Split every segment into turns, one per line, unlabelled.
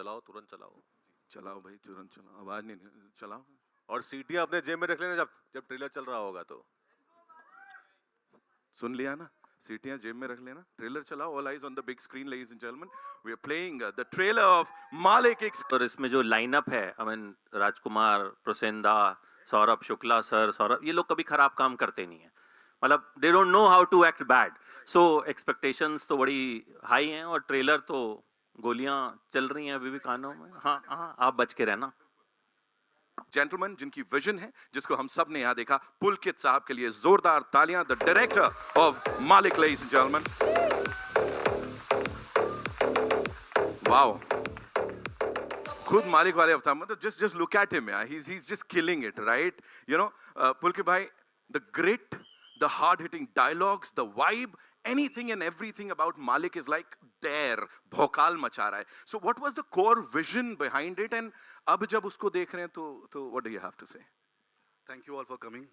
चलाओ, तुरंत चलाओ।
चलाओ भाई, तुरंत चलाओ, आवाज नहीं चलाओ।
और सीटियां अपने जेब में रख लेना जब जब ट्रेलर चल रहा होगा तो।
सुन लिया ना, सीटियां जेब में रख लेना, ट्रेलर चलाओ। All eyes on the big screen ladies and gentleman, we are playing the trailer of Maalik.
और इसमें जो लाइनअप है, आई मीन राजकुमार, प्रसेंदा, सौरभ शुक्ला सर, सौरभ, ये लोग कभी खराब काम करते नहीं है, मतलब they don't know how to act bad. So expectations तो बड़ी हाई हैं और ट्रेलर तो गोलियां चल रही हैं अभी भी कानों में। हाँ हाँ, आप बच के रहना।
जेंटलमैन जिनकी विजन है, जिसको हम सब ने यहां देखा, पुलकित साहब के लिए जोरदार तालियां। द डायरेक्टर ऑफ मालिक, लेडीज एंड जेंटलमैन। वाओ, खुद मालिक वाले अवतार, मतलब just look at him, yeah. He's just killing it, right? You know, Pulkit bhai, the grit, the hard-hitting dialogues, the vibe, anything and everything about Malik is like there, भौकाल मचा रहा है. So what was the core vision behind it? And अब जब उसको देख रहे हैं तो what do you have to say?
Thank you all for coming.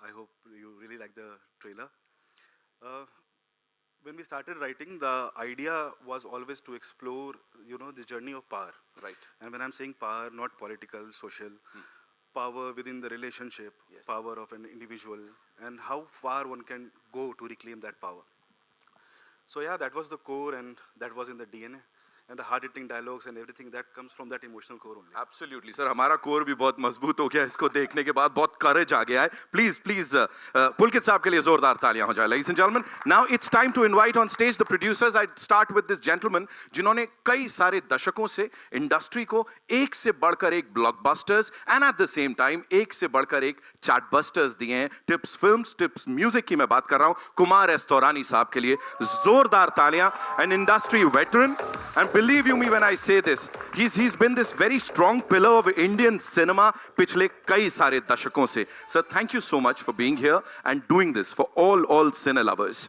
I hope you really like the trailer. When we started writing, the idea was always to explore, the journey of power.
Right.
And when I'm saying power, not political, social, power within the relationship,
Yes.
power of an individual, and how far one can go to reclaim that power. So yeah, that was the core, and that was in the DNA. And the hard-hitting dialogues and everything that comes from that emotional core only.
Absolutely, sir. हमारा core भी बहुत मजबूत हो गया इसको देखने के बाद, बहुत करेज आ गया है. Please, पुलकित साहब के लिए जोरदार तालियां हो जाए. Ladies and gentlemen, now it's time to invite on stage the producers. I'd start with this gentleman, जिन्होंने कई सारे दशकों से इंडस्ट्री को एक से बढ़कर एक blockbusters and at the same time एक से बढ़कर एक चार्टबस्टर्स दिए हैं. टिप्स फिल्म्स, टिप्स म्यूजिक की मैं बात कर रहा हूं. कुमार एस तौरानी साहब के लिए जोरदार तालियां. An industry veteran, and believe you me when I say this, he's been this very strong pillar of Indian cinema पिछले कई सारे दशकों से. Sir, thank you so much for being here and doing this for all cine lovers.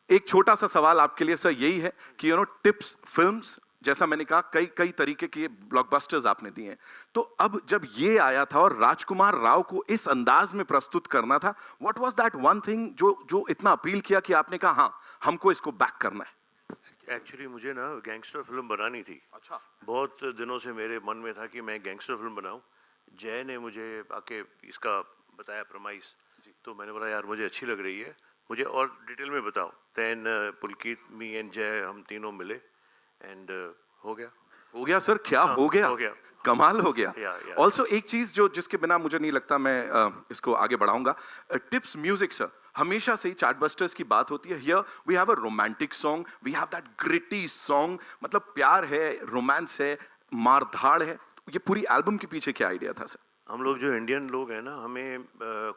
एक छोटा सा सवाल आपके लिए सर यही है कि टिप्स फिल्म्स, जैसा मैंने कहा, कई तरीके के ब्लॉकबस्टर्स आपने दिए हैं. तो अब जब ये आया था और राजकुमार राव को इस अंदाज में प्रस्तुत करना था, what was that one thing जो इतना अपील किया कि आपने कहा हाँ हमको इसको बैक करना है?
एक्चुअली मुझे ना गैंगस्टर फिल्म बनानी थी.
अच्छा.
बहुत दिनों से मेरे मन में था कि मैं गैंगस्टर फिल्म बनाऊं. जय ने मुझे आके इसका बताया प्रमाइस, तो मैंने बोला यार मुझे अच्छी लग रही है, मुझे और डिटेल में बताओ. देन पुलकित, मी एंड जय, हम तीनों मिले एंड हो गया
सर. क्या हो गया? कमाल हो गया. ऑल्सो एक चीज जिसके बिना मुझे नहीं लगता मैं इसको आगे बढ़ाऊंगा, टिप्स म्यूजिक सर. हमेशा से ही चार्टबस्टर्स की बात होती है. Here we have a romantic song, we have that gritty song, मतलब प्यार है, रोमांस है, मारधाड़ है. ये पूरी एल्बम के पीछे क्या आइडिया था सर?
हम लोग जो इंडियन लोग हैं ना, हमें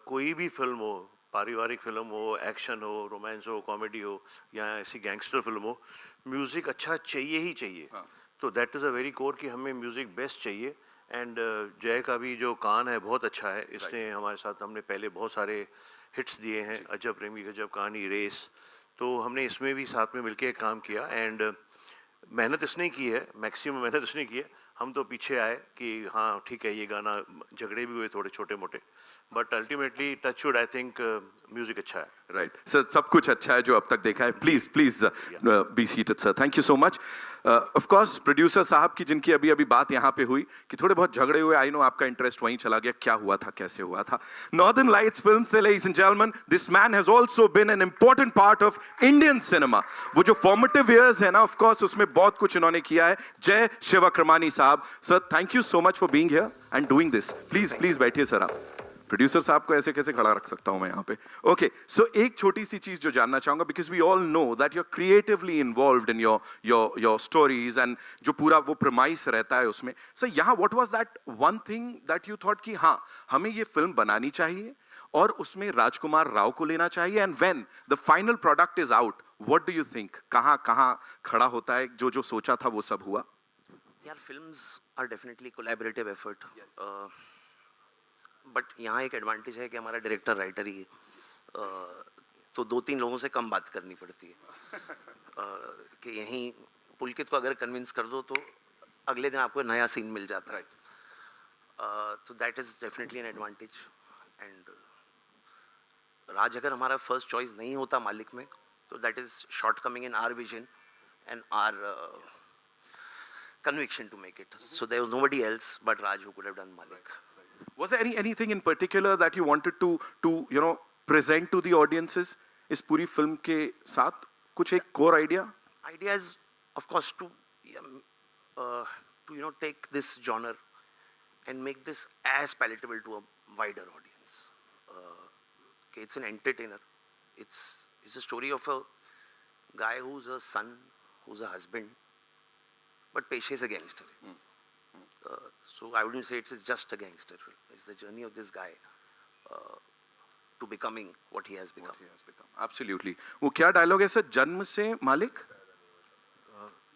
कोई भी फिल्म हो, पारिवारिक फिल्म हो, एक्शन हो, रोमांस हो, कॉमेडी हो या ऐसी गैंगस्टर फिल्म हो, म्यूज़िक अच्छा चाहिए ही चाहिए. तो that is a very core कि हमें म्यूज़िक बेस्ट चाहिए. एंड जय का भी जो कान है बहुत अच्छा है. इसने हमारे साथ, हमने पहले बहुत सारे हिट्स दिए हैं, अजब प्रेमी गजब कहानी, रेस, तो हमने इसमें भी साथ में मिलके काम किया. एंड मेहनत इसने की है, मैक्सिमम मेहनत इसने की है. हम तो पीछे आए कि हाँ ठीक है, ये गाना, झगड़े भी हुए थोड़े छोटे मोटे, but ultimately touchwood I think music अच्छा है.
राइट सर, सब कुछ अच्छा है जो अब तक देखा है. Please be seated sir. Thank you so much. Of course producer साहब की, जिनकी अभी बात यहाँ पे हुई कि थोड़े बहुत झगड़े हुए, आई नो आपका इंटरेस्ट वहीं चला गया. क्या हुआ था, कैसे हुआ था? नॉर्दर्न लाइट्स फिल्म से, ladies and gentleman, this man has also been an important part of Indian cinema. वो जो फॉर्मेटिव इयर्स है ना, ऑफ कोर्स उसमें बहुत कुछ इन्होंने किया है. जय शिवक्रमानी साहब. Sir, thank you so much for being here and doing this. Please बैठिए सर. आप प्रोड्यूसर साहब को ऐसे कैसे खड़ा रख सकता हूं मैं यहाँ पे? ओके, सो एक छोटी सी चीज जो जानना चाहूंगा, because we all know that you are creatively involved in your stories and जो पूरा वो प्रमाइस रहता है उसमें. सर, यहाँ what was that one thing that you thought कि हाँ हमें ये फिल्म बनानी चाहिए और उसमें राजकुमार राव को लेना चाहिए, and when the final product is out, what do you think, कहाँ खड़ा होता है? जो सोचा था वो सब हुआ?
यार, films are definitely collaborative effort. But यहाँ एक एडवांटेज है कि हमारा डायरेक्टर राइटर ही है, तो 2-3 लोगों से कम बात करनी पड़ती है. कि यहीं पुलकित को अगर कन्विंस कर दो तो अगले दिन आपको नया सीन मिल जाता है. तो that is definitely an advantage. And Raj अगर हमारा फर्स्ट चॉइस नहीं होता मालिक में, तो that is shortcoming in our vision and our conviction to make it. So there was nobody else but Raj who could have done Malik.
Was there anything in particular that you wanted to you know present to the audiences इस पूरी film के साथ? कुछ एक core idea?
Idea is, of course, to take this genre and make this as palatable to a wider audience. Okay, it's an entertainer. It's a story of a guy who's a son, who's a husband, but पेशे is a gangster. So I wouldn't say it's just a gangster film. It's the journey of this guy to becoming what he has become.
Absolutely. वो क्या dialogue है sir? जन्म से मालिक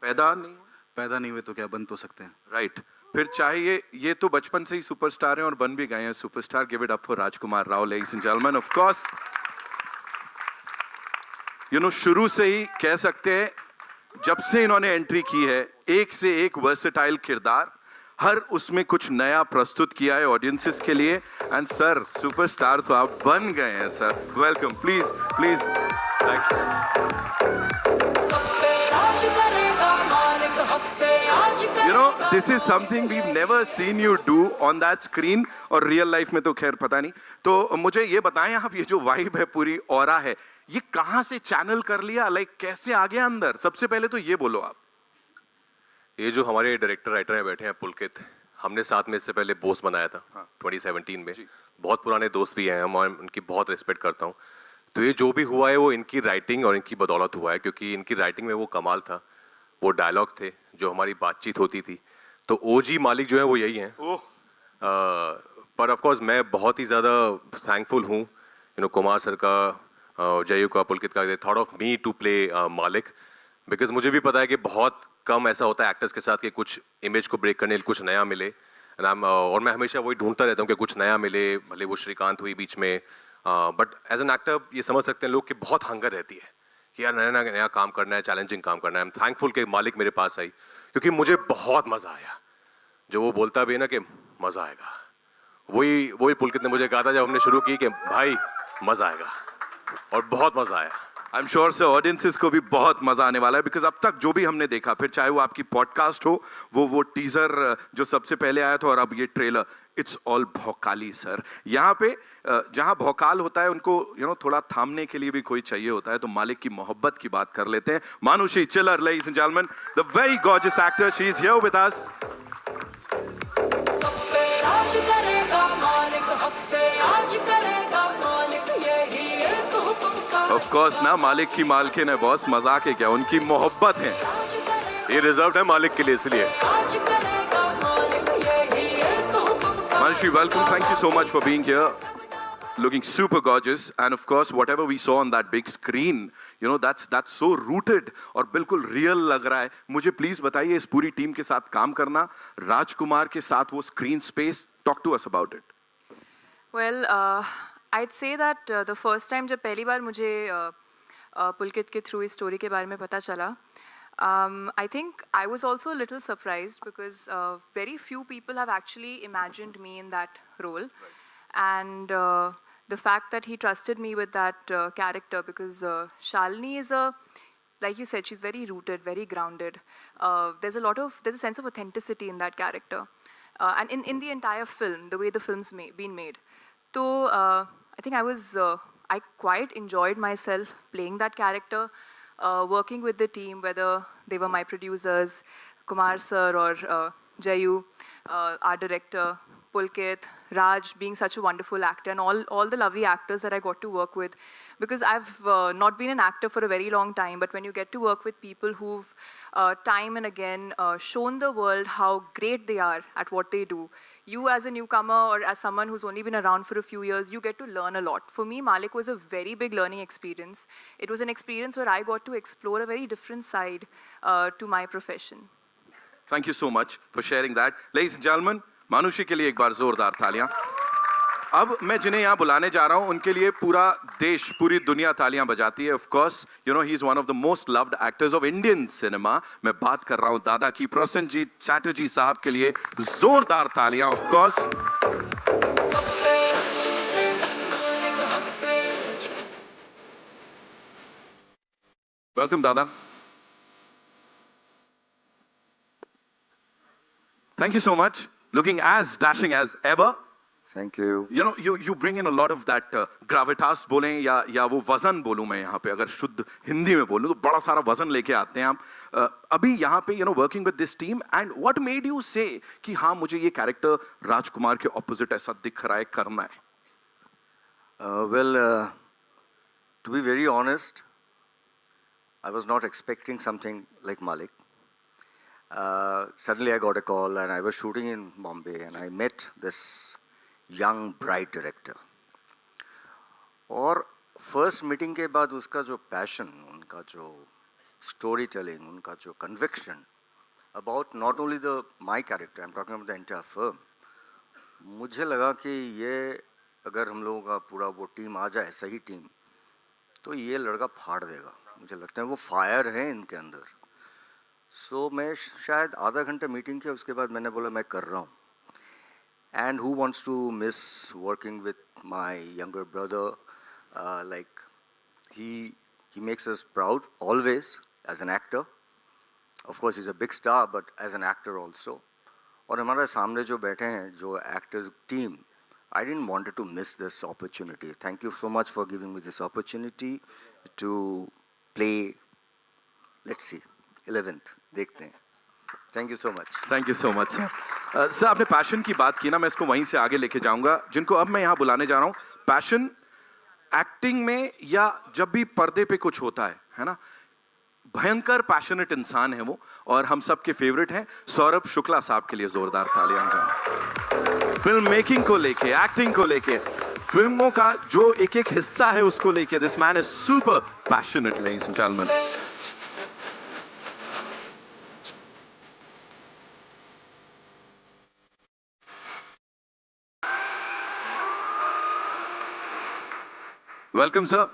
पैदा नहीं
पैदा नहीं हुए तो क्या बन तो सकते हैं.
राइट. फिर चाहे ये तो बचपन से ही सुपरस्टार हैं और बन भी गए हैं superstar. Give it up for Rajkumar Rao, ladies and gentleman. Of course शुरू से ही कह सकते हैं, जब से इन्होंने एंट्री की है, एक से एक वर्सेटाइल किरदार, हर उसमें कुछ नया प्रस्तुत किया है ऑडियंसेस के लिए. एंड सर, सुपरस्टार तो आप बन गए हैं sir. Welcome. Please please. This is something we've never seen you do on that screen, और रियल लाइफ में तो खैर पता नहीं. तो मुझे ये बताएं आप, ये जो वाइब है, पूरी ऑरा है, ये कहाँ से चैनल कर लिया? लाइक कैसे आ गया अंदर? सबसे पहले तो ये बोलो आप.
ये जो हमारे डायरेक्टर राइटर हैं बैठे हैं पुलकित, हमने साथ में इससे पहले बोस बनाया था 2017 में. बहुत पुराने दोस्त भी हैं हम, और उनकी बहुत रिस्पेक्ट करता हूँ. तो ये जो भी हुआ है वो इनकी राइटिंग और इनकी बदौलत हुआ है, क्योंकि इनकी राइटिंग में वो कमाल था. वो डायलॉग थे, जो हमारी बातचीत होती थी. तो ओजी मालिक जो है वो यही हैं. पर ऑफ कोर्स मैं बहुत ही ज़्यादा थैंकफुल हूँ कुमार सर का, जयू का, पुलकित का, they thought of me to play Malik. Because मुझे भी पता है कि बहुत कम ऐसा होता है एक्टर्स के साथ कि कुछ इमेज को ब्रेक करने के लिए कुछ नया मिले. और मैं हमेशा वही ढूंढता रहता हूँ कि कुछ नया मिले. भले वो श्रीकांत हुई बीच में, बट एज एन एक्टर ये समझ सकते हैं लोग कि बहुत हंगर रहती है कि यार नया नया काम करना है, चैलेंजिंग काम करना है. आई एम थैंकफुल कि मालिक मेरे पास आई, क्योंकि मुझे बहुत मज़ा आया. जो वो बोलता भी है ना कि मज़ा आएगा, वही पुलकित ने मुझे कहा था जब हमने शुरू की कि भाई मज़ा आएगा, और बहुत मज़ा आया.
आई एम श्योर से ऑडियंसेस को भी बहुत मजा आने वाला है. बिकॉज अब तक जो भी हमने देखा, फिर चाहे वो आपकी पॉडकास्ट हो, वो टीजर जो सबसे पहले आया था, और अब ये ट्रेलर, इट्स ऑल भौकाली सर. यहाँ पे जहाँ भौकाल होता है, उनको थोड़ा थामने के लिए भी कोई चाहिए होता है. तो मालिक की मोहब्बत की बात कर लेते हैं. मानुषी चिल्लर, ladies and gentleman, the very gorgeous actor, she is here with us. Of course ना, मालिक की मालकिन है बॉस. मजाक है क्या? उनकी मोहब्बत है.
ये रिजर्व है मालिक के लिए, इसलिए.
Manushi, welcome. Thank you so much for being here. Looking super gorgeous, and of course, whatever we saw on that big screen, that's so rooted और बिल्कुल real लग रहा है. मुझे please बताइए, इस पूरी टीम के साथ काम करना, राजकुमार के साथ वो screen space, talk to us about it.
Well, I'd say that the first time जब पहली बार मुझे पुलकित के थ्रू इस स्टोरी के बारे में पता चला, I think I was also a little surprised because very few people have actually imagined me in that role. And the fact that he trusted me with that character, because Shalini is like you said, she's very rooted, very grounded. There's a sense of authenticity in that character. And in the entire film, the way the film's been made. So I think I quite enjoyed myself playing that character. Working with the team, whether they were my producers, Kumar sir or Jayu, our director, Pulkit, Raj being such a wonderful actor, and all the lovely actors that I got to work with. Because I've not been an actor for a very long time, but when you get to work with people who've time and again shown the world how great they are at what they do, you as a newcomer or as someone who's only been around for a few years, you get to learn a lot. For me, Malik was a very big learning experience. It was an experience where I got to explore a very different side to my profession.
Thank you so much for sharing that. Ladies and gentlemen, मानुषी के लिए एक बार जोरदार तालियां. अब मैं जिन्हें यहाँ बुलाने जा रहा हूँ, उनके लिए पूरा देश, पूरी दुनिया तालियां बजाती है. Of course he is one of the most loved actors of Indian cinema. मैं बात कर रहा हूँ दादा की. प्रसन्नजीत चैटर्जी साहब के लिए जोरदार तालियां. ऑफ कोर्स वेलकम दादा. Thank you so much. Looking as dashing as ever.
Thank you.
You know, you bring in a lot of that gravitas बोलें या वो वजन बोलूं मैं यहाँ पे अगर शुद्ध हिंदी में बोलूं तो बड़ा सारा वजन लेके आते हैं आप अभी यहाँ पे working with this team and what made you से कि हाँ मुझे ये कैरेक्टर राजकुमार के ऑपोजिट ऐसा दिख रहा है करना है
Well, to be very honest, I was not expecting something like Malik. Suddenly I got a call and I was shooting in Bombay and I met this young bright director. और first meeting के बाद उसका जो passion, उनका जो story telling, उनका जो conviction about not only the my character, I am talking about the entire film, मुझे लगा कि ये अगर हम लोगों का पूरा वो टीम आ जाए, सही टीम, तो ये लड़का फाड़ देगा. मुझे लगता है वो फायर है इनके अंदर. सो मैं शायद आधा घंटा मीटिंग किया, उसके बाद मैंने बोला मैं कर रहा हूँ. And who wants to miss working with my younger brother? Like he makes us proud always as an actor. Of course, he's a big star, but as an actor also. और हमारे सामने जो बैठे हैं, जो actors team, I didn't want to miss this opportunity. Thank you so much for giving me this opportunity to play. Let's see, 11th. देखते हैं. Thank you so much.
Thank you so much sir. Sir आपने passion की बात की ना, मैं इसको वहीं से आगे लेके जाऊंगा. जिनको अब मैं यहाँ बुलाने जा रहा हूँ, पैशन एक्टिंग में या जब भी पर्दे पे कुछ होता है ना, भयंकर पैशनेट इंसान है वो, और हम सब के फेवरेट हैं. सौरभ शुक्ला साहब के लिए जोरदार तालियां. फिल्म मेकिंग को लेके, एक्टिंग को लेके, फिल्मों का जो एक एक हिस्सा है उसको लेके, this man is super passionate ladies and gentleman. Welcome sir.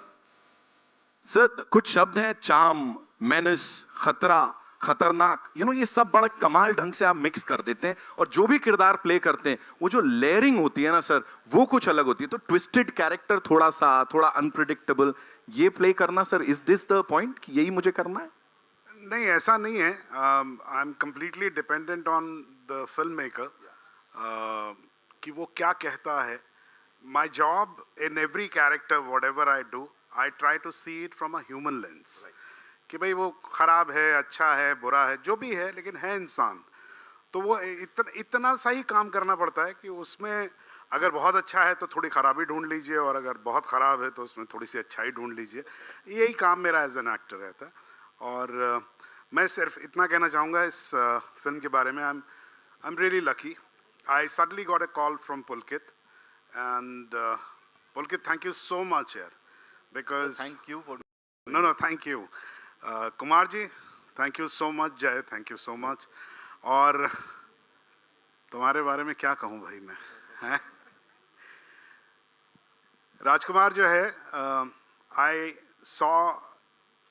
Sir कुछ शब्द हैं, चाम, मेनस, खतरा, खतरनाक, ये सब बड़ा कमाल ढंग से आप मिक्स कर देते हैं, और जो भी किरदार प्ले करते हैं वो जो लेयरिंग होती है ना सर, वो कुछ अलग होती है. तो ट्विस्टेड कैरेक्टर, थोड़ा अनप्रिडिक्टेबल, ये प्ले करना sir, is this the point कि यही मुझे करना है?
नहीं, ऐसा नहीं है. I am completely dependent on the film maker कि वो क्या कहता है. My job in every character, whatever I do, I try to see it from a human lens. कि भाई वो खराब है, अच्छा है, बुरा है, जो भी है, लेकिन है इंसान. तो वो इतना सा ही काम करना पड़ता है कि उसमें अगर बहुत अच्छा है तो थोड़ी खराबी ढूंढ लीजिए, और अगर बहुत ख़राब है तो उसमें थोड़ी सी अच्छाई ढूंढ लीजिए. यही काम मेरा एज एन एक्टर रहता है. और मैं सिर्फ इतना कहना चाहूँगा इस फिल्म के बारे में. I am really lucky. I suddenly got a call from Pulkit. And Pulkit, thank you so much here, because
Sir, thank you for
no thank you. Kumar ji, thank you so much. Jay, thank you so much. और तुम्हारे बारे में क्या कहूँ भाई मैं, हैं? राजकुमार जो है, I saw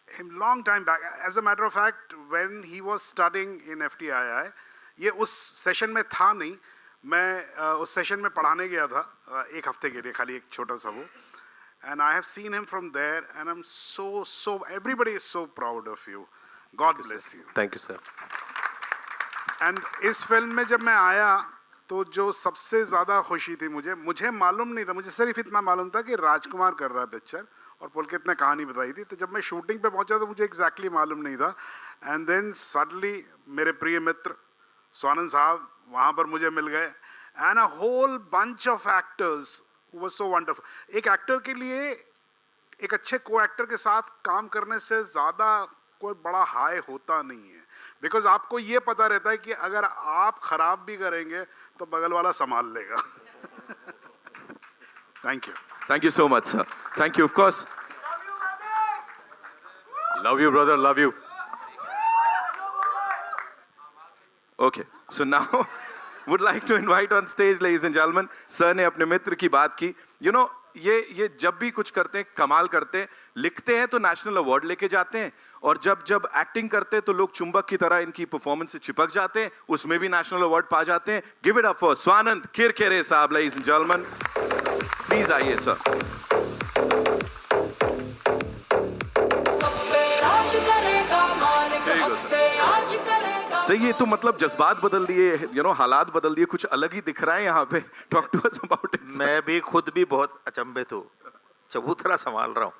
him long time back. As a matter of fact, when he was studying in FTII, ये उस सेशन में था नहीं. मैं उस सेशन में पढ़ाने गया था एक हफ्ते के लिए, खाली एक छोटा सा वो. And I have seen him from there and I am so everybody is so proud of you. God bless you.
Thank you sir.
And इस फिल्म में जब मैं आया तो जो सबसे ज़्यादा खुशी थी, मुझे मालूम नहीं था, मुझे सिर्फ इतना मालूम था कि राजकुमार कर रहा है पिक्चर, और पुलकित ने कहानी बताई थी. तो जब मैं शूटिंग पे पहुंचा तो मुझे एग्जैक्टली मालूम नहीं था. एंड देन सडनली मेरे प्रिय मित्र स्वानंद साहब वहाँ पर मुझे मिल गए, and a whole bunch of actors who were so wonderful. एक एक्टर के लिए एक अच्छे को एक्टर के साथ काम करने से ज़्यादा कोई बड़ा हाई होता नहीं है, बिकॉज आपको ये पता रहता है कि अगर आप खराब भी करेंगे तो बगल वाला संभाल लेगा.
Thank you so much sir. Thank you. Of course,
love you brother, love you.
Okay, so now would like to invite on stage, ladies and gentlemen. Sir ने अपने मित्र की बात की. ये जब भी कुछ करते हैं कमाल करते हैं. लिखते हैं तो नेशनल अवार्ड लेके जाते हैं, और जब एक्टिंग करते हैं तो लोग चुंबक की तरह इनकी परफॉर्मेंस से चिपक जाते हैं, उसमें भी नेशनल अवार्ड पा जाते हैं. Give it up for Swanand Kirkire साहब, ladies and gentlemen. प्लीज आइए सर. सही है, तो मतलब जज्बात बदल दिए, हालात बदल दिए, कुछ अलग ही दिख रहा है यहाँ पे. Talk to us about it.
मैं भी खुद भी बहुत अचंभित हूँ, चबूतरा संभाल रहा हूँ.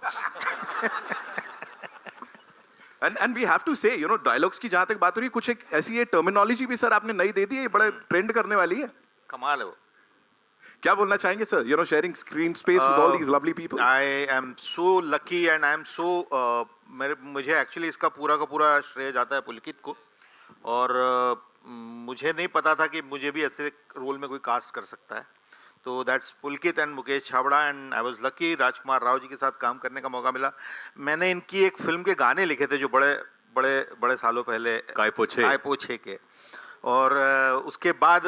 एंड वी हैव टू से डायलॉग्स की जहां तक बात हो रही है, कुछ एक ऐसी ये टर्मिनोलॉजी भी सर आपने नई दे दी है, ये बड़ा ट्रेंड करने वाली है.
कमाल है वो.
क्या बोलना चाहेंगे sir, sharing screen space with all these lovely people.
I am so lucky and I am so मुझे एक्चुअली इसका पूरा का पूरा श्रेय जाता है पुलकित को. और मुझे नहीं पता था कि मुझे भी ऐसे रोल में कोई कास्ट कर सकता है. तो that's Pulkit and Mukesh Chhabra and I was lucky. Rajkumar Rao ji के साथ काम करने का मौका मिला. मैंने इनकी एक फिल्म के गाने लिखे थे जो बड़े सालों पहले,
काय पोछे
के. और उसके बाद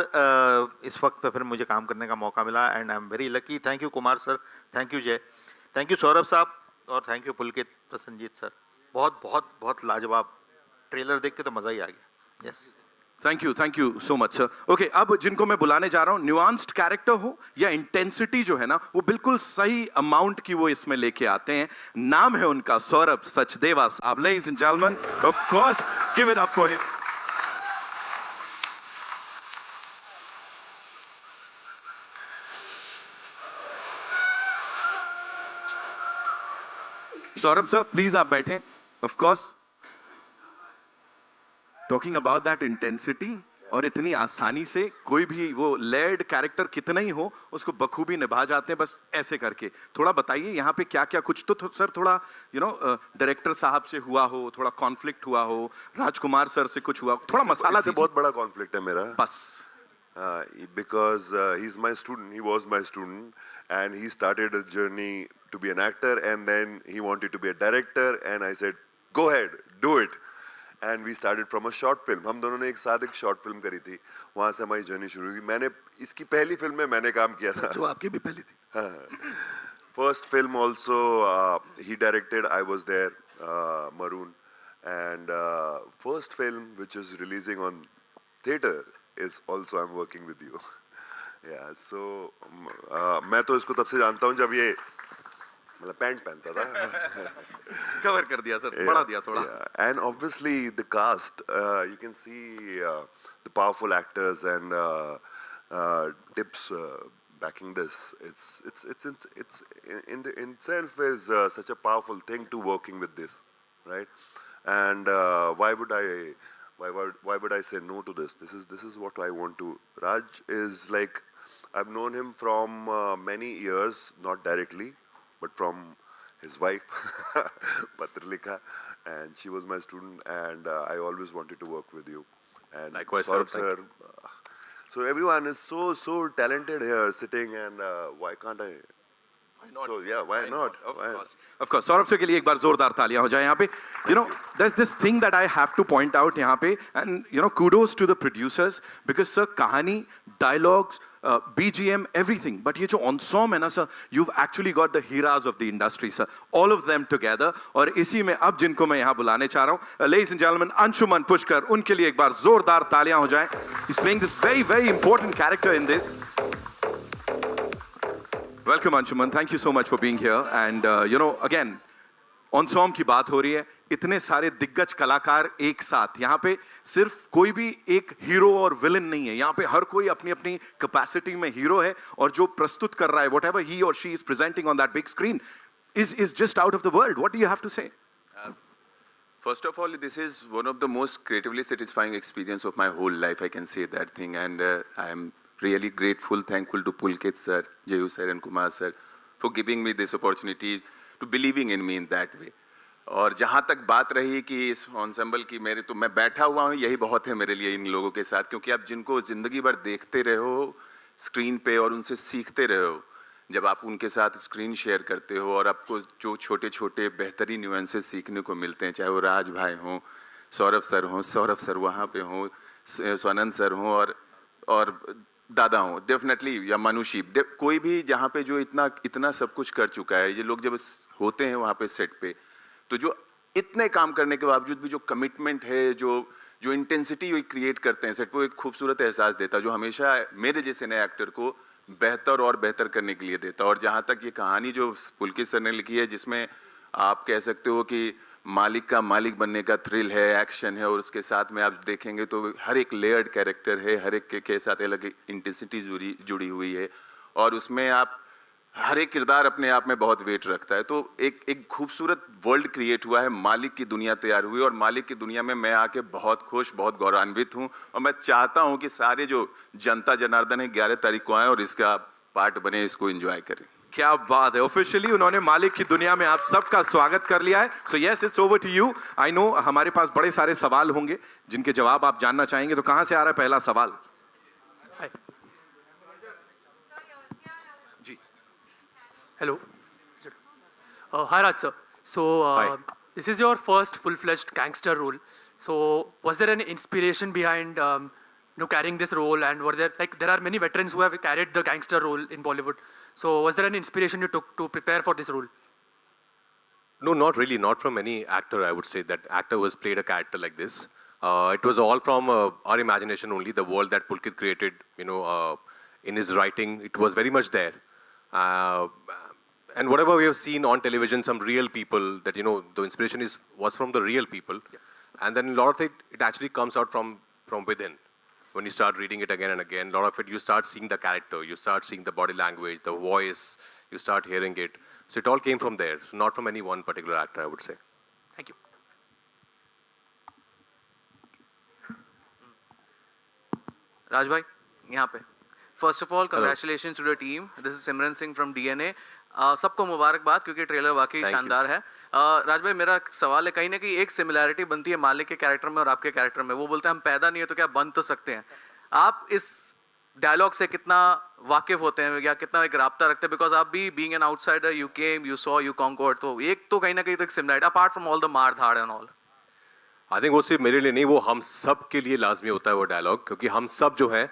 इस वक्त पे फिर मुझे काम करने का मौका मिला and I am very lucky. Thank you Kumar sir, thank you जय, थैंक यू सौरभ साहब और thank you Pulkit Prasannajit sir. बहुत बहुत बहुत लाजवाब. ट्रेलर देख के तो मज़ा ही आ गया. Yes,
thank you so much sir. Okay, अब जिनको मैं बुलाने जा रहा हूँ, न्यूआंस्ड कैरेक्टर हो या इंटेंसिटी जो है ना, वो बिल्कुल सही अमाउंट की वो इसमें लेके आते हैं. नाम है उनका सौरभ सचदेवा साहब. Ladies and gentleman, of course give it up for him. Saurabh sir please आप बैठें. Of course, talking about that intensity, और इतनी आसानी से कोई भी वो लेड कैरेक्टर कितना ही हो उसको बखूबी निभा जाते हैं बस ऐसे करके. थोड़ा बताइए यहाँ पे क्या क्या कुछ तो सर थोड़ा डायरेक्टर साहब से हुआ हो, थोड़ा कॉन्फ्लिक्ट हुआ हो, राजकुमार सर से कुछ हुआ, थोड़ा मसाला
इससे बहुत बड़ा कॉन्फ्लिक्ट है मेरा.
बस
because he's my student, he was my student, and he started his journey to be an actor, and then he wanted to be a director, and I said, go ahead, do it. And we started from a short film. हम दोनों ने एक साथ एक short film करी थी, वहाँ से हमारी जर्नी शुरू हुई. मैंने इसकी पहली फिल्म में मैंने काम किया था,
जो आपकी भी पहली थी.
First film also he directed, I was there, Maroon, and first film which is releasing on theater is also I'm working with you. Yeah, so मैं तो इसको तब से जानता हूँ जब ये मतलब पैंट पहनता था.
कवर कर दिया सर, बढ़ा दिया थोड़ा.
And obviously the cast, you can see the powerful actors and tips backing this. It's in itself is such a powerful thing to working with this, right? And why would I say no to this? This is what I want to. Raj is like, I've known him from many years, not directly, but from his wife, Patrlika, and she was my student, and I always wanted to work with you. And
Likewise,
Saurabh
sir.
So everyone is so talented here sitting, and why can't I? So yeah, why not?
Of course. Saurabh sir के लिए एक बार जोरदार तालियां हो जाए यहाँ पे. There's this thing that I have to point out यहाँ पे, and kudos to the producers, because sir कहानी, dialogues, BGM, everything. But ये जो ensemble है ना sir, you've actually got the heroes of the industry sir, all of them together. और इसी में अब जिनको मैं यहाँ बुलाने चाह रहा हूँ, ladies and gentlemen, Anshuman Pushkar, उनके लिए एक बार जोरदार तालियां हो जाए. He's playing this very important character in this. Welcome Anshuman, thank you so much for being here. And again, ensemble की बात हो रही है, इतने सारे दिग्गज कलाकार एक साथ. यहाँ पे सिर्फ कोई भी एक हीरो और विलन नहीं है, यहाँ पे हर कोई अपनी अपनी कैपेसिटी में हीरो है, और जो प्रस्तुत कर रहा है, whatever he or she is presenting on that big screen is just out of the world. What do you have to say?
First of all, this is one of the most creatively satisfying experience of my whole life. I can say that thing, and I am really grateful, thankful to Pulkit sir, Jayu sir and Kumar sir for giving me this opportunity, to believing in me in that way. और जहाँ तक बात रही कि इस ensemble की, मैं बैठा हुआ हूँ, यही बहुत है मेरे लिए इन लोगों के साथ, क्योंकि आप जिनको ज़िंदगी भर देखते रहे हो स्क्रीन पे और उनसे सीखते रहे हो, जब आप उनके साथ स्क्रीन शेयर करते हो और आपको जो छोटे छोटे बेहतरीन न्यूएंसेस सीखने को मिलते हैं, चाहे वो राज भाई हों, सौरभ सर वहाँ पे हों, स्वानंद सर हों, और दादा हों डेफिनेटली, या मनुषी, कोई भी जहाँ पे जो इतना सब कुछ कर चुका है, ये लोग जब होते हैं वहाँ पे सेट पे, तो जो इतने काम करने के बावजूद भी जो कमिटमेंट है, जो इंटेंसिटी वो क्रिएट करते हैं सेट पे, एक खूबसूरत एहसास देता जो हमेशा मेरे जैसे नए एक्टर को बेहतर और बेहतर करने के लिए देता. और जहाँ तक ये कहानी जो पुलकित सर ने लिखी है, जिसमें आप कह सकते हो कि मालिक का मालिक बनने का थ्रिल है, एक्शन है, और उसके साथ में आप देखेंगे तो हर एक लेयर्ड कैरेक्टर है, हर एक के साथ अलग इंटेंसिटी जुड़ी हुई है, और उसमें आप हर एक किरदार अपने आप में बहुत वेट रखता है। तो एक खूबसूरत वर्ल्ड क्रिएट हुआ है, मालिक की दुनिया तैयार हुई, और मालिक की दुनिया में मैं आके बहुत खुश, बहुत गौरवान्वित हूँ, और मैं चाहता हूँ कि सारे जो जनता जनार्दन है 11 तारीख को आए और इसका पार्ट बने, इसको एंजॉय करें।
क्या बात है, ऑफिशियली उन्होंने मालिक की दुनिया में आप सबका स्वागत कर लिया है। So yes, it's over to you. I know हमारे पास बड़े सारे सवाल होंगे जिनके जवाब आप जानना चाहेंगे, तो कहां से आ रहा है पहला सवाल? जी,
Hello. Hi Raj sir. So
Hi.
this is your first full-fledged gangster role. So was there any inspiration behind carrying this role? And were there are many veterans who have carried the gangster role in Bollywood. So was there any inspiration you took to prepare for this role?
No, not really. Not from any actor, I would say. That actor who has played a character like this. It was all from our imagination only. The world that Pulkit created, in his writing, it was very much there. And whatever we have seen on television, some real people that, the inspiration was from the real people. And then a lot of it actually comes out from within. When you start reading it again and again, a lot of it, you start seeing the character, you start seeing the body language, the voice, you start hearing it. So it all came from there. So not from any one particular actor, I would say.
Thank you.
Raj bhai, यहाँ पे. First of all, congratulations to the team. This is Simran Singh from DNA. सबको मुबारकबाद क्योंकि trailer वाकई शानदार है. राज भाई, मेरा सवाल है, कहीं ना कहीं एक सिमिलैरिटी बनती है मालिक के कैरेक्टर में और आपके कैरेक्टर में. वो बोलते हैं हम पैदा नहीं है तो क्या बन तो सकते हैं. आप इस डायलॉग से कितना वाकिफ होते हैं या कितना एक राब्ता रखते हैं? बिकॉज आप भी being an outsider, you came, you saw, you conquered, तो एक तो कहीं ना कहीं तो एक similarity apart from all the मार धाड़ एंड ऑल.
आई थिंक वो सिर्फ मेरे लिए नहीं, वो हम सब के लिए लाजमी होता है वो डायलॉग, क्योंकि हम सब जो है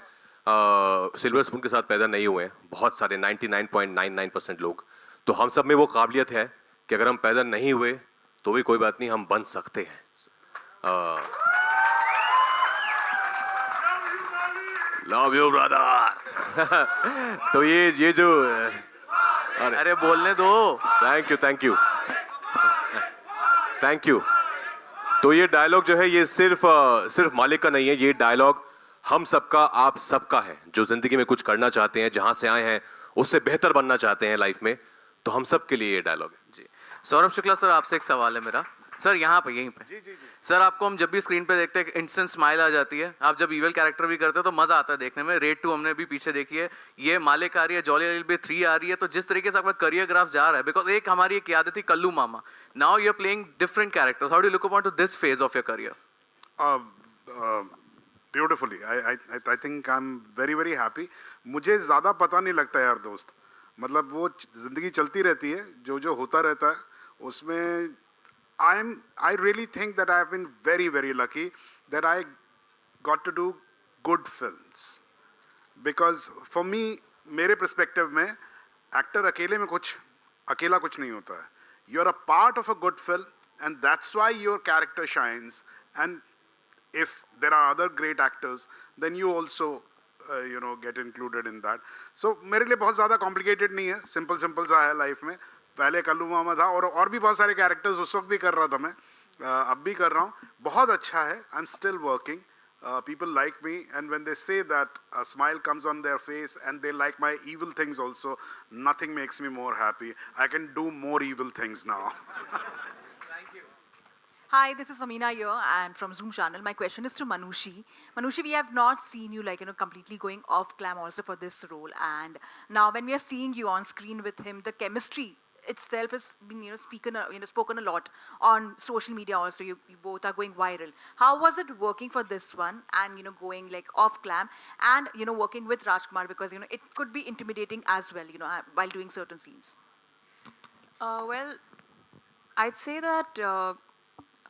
सिल्वर स्पून के साथ पैदा नहीं हुए हैं. बहुत सारे 99.99% लोग. तो हम सब में वो काबिलियत है कि अगर हम पैदा नहीं हुए तो भी कोई बात नहीं, हम बन सकते हैं. Love you brother. तो ये जो
अरे बोलने दो.
Thank you. तो ये डायलॉग जो है ये सिर्फ मालिक का नहीं है, ये डायलॉग हम सबका, आप सबका है. जो जिंदगी में कुछ करना चाहते हैं, जहां से आए हैं उससे बेहतर बनना चाहते हैं लाइफ में, तो हम सब के लिए ये डायलॉग है.
जी, सौरभ शुक्ला सर, आपसे एक सवाल है मेरा. सर यहाँ पे, यहीं पे. जी. सर, आपको हम जब भी स्क्रीन पे देखते हैं इंस्टेंट स्माइल आ जाती है. आप जब इवल कैरेक्टर भी करते हैं तो मजा आता है देखने में. रेड 2 हमने भी पीछे देखी है, ये मालिक आ रही है, जॉली एलएलबी 3 आ रही है. तो जिस तरीके से आपका करियर ग्राफ जा रहा है, बिकॉज एक हमारी एक याद थी Kallu Mama, now you are playing different characters. How do you look upon to this phase of your career?
Beautifully. I think I am very very happy. मुझे ज़्यादा पता नहीं लगता यार दोस्त, मतलब वो ज़िंदगी चलती रहती है, जो होता रहता है उसमें. I really think that I have been very very lucky that I got to do good films, because for me, मेरे perspective में एक्टर अकेला कुछ नहीं होता है. You are a part of a good film and that's why your character shines, and if there are other great actors then you also get included in that. So मेरे लिए बहुत ज़्यादा complicated नहीं है, simple सा है life में. पहले कल्लू मामा था और भी बहुत सारे कैरेक्टर्स उस वक्त भी कर रहा था मैं, अब भी कर रहा हूँ. बहुत अच्छा है. I am still working. People like me, and when they say that a smile comes on their face and they like my evil things also, nothing makes me more happy. I can do more evil things now.
Hi, this is Amina here and from Zoom channel. My question is to Manushi. Manushi, we have not seen you completely going off glam also for this role, and now when we are seeing you on screen with him, the chemistry itself has been spoken a lot on social media also. You both are going viral. How was it working for this one and going like off glam and working with Rajkumar, because it could be intimidating as well while doing certain scenes?
Well, I'd say that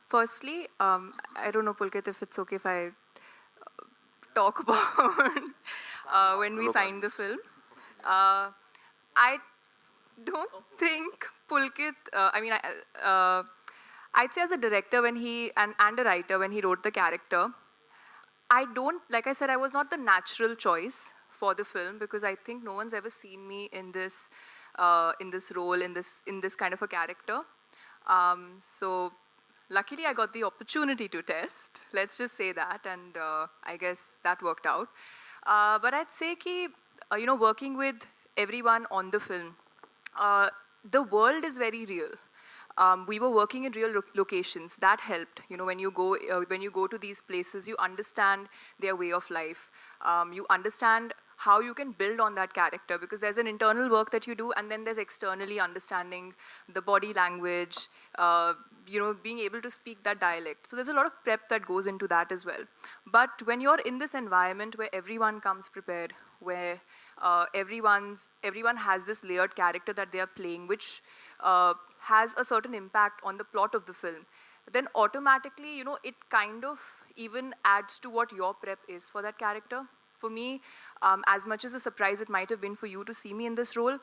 firstly, I don't know, Pulkit, if it's okay if I talk about when we signed the film. I don't think Pulkit, I'd say as a director when and a writer when he wrote the character, like I said, I was not the natural choice for the film, because I think no one's ever seen me in this role, in this kind of a character. So luckily I got the opportunity to test. Let's just say that, and I guess that worked out. But I'd say ki, working with everyone on the film, the world is very real. We were working in real locations. That helped. When you go to these places, you understand their way of life. You understand how you can build on that character, because there's an internal work that you do, and then there's externally understanding the body language, being able to speak that dialect. So there's a lot of prep that goes into that as well. But when you're in this environment where everyone comes prepared, where everyone has this layered character that they are playing, which has a certain impact on the plot of the film, then automatically, it kind of even adds to what your prep is for that character. For me, as much as a surprise it might have been for you to see me in this role,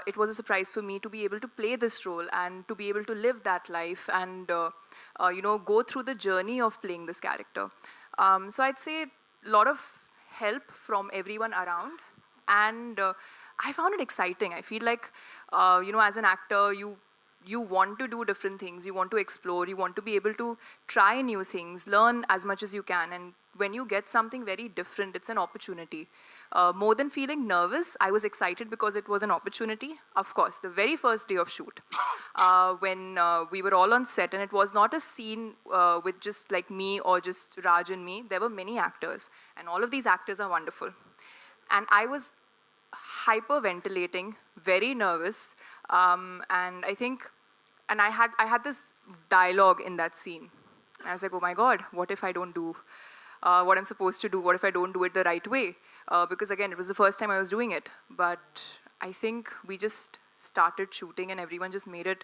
it was a surprise for me to be able to play this role and to be able to live that life and, go through the journey of playing this character. So I'd say a lot of help from everyone around, and I found it exciting. I feel like, as an actor, you want to do different things, you want to explore, you want to be able to try new things, learn as much as you can, and when you get something very different, it's an opportunity. More than feeling nervous, I was excited because it was an opportunity. Of course, the very first day of shoot, when we were all on set, and it was not a scene with just like me or just Raj and me, there were many actors, and all of these actors are wonderful. And I was hyperventilating, very nervous, and I had this dialogue in that scene. And I was like, oh my God, what if I don't do what I'm supposed to do? What if I don't do it the right way? Because again, it was the first time I was doing it. But I think we just started shooting and everyone just made it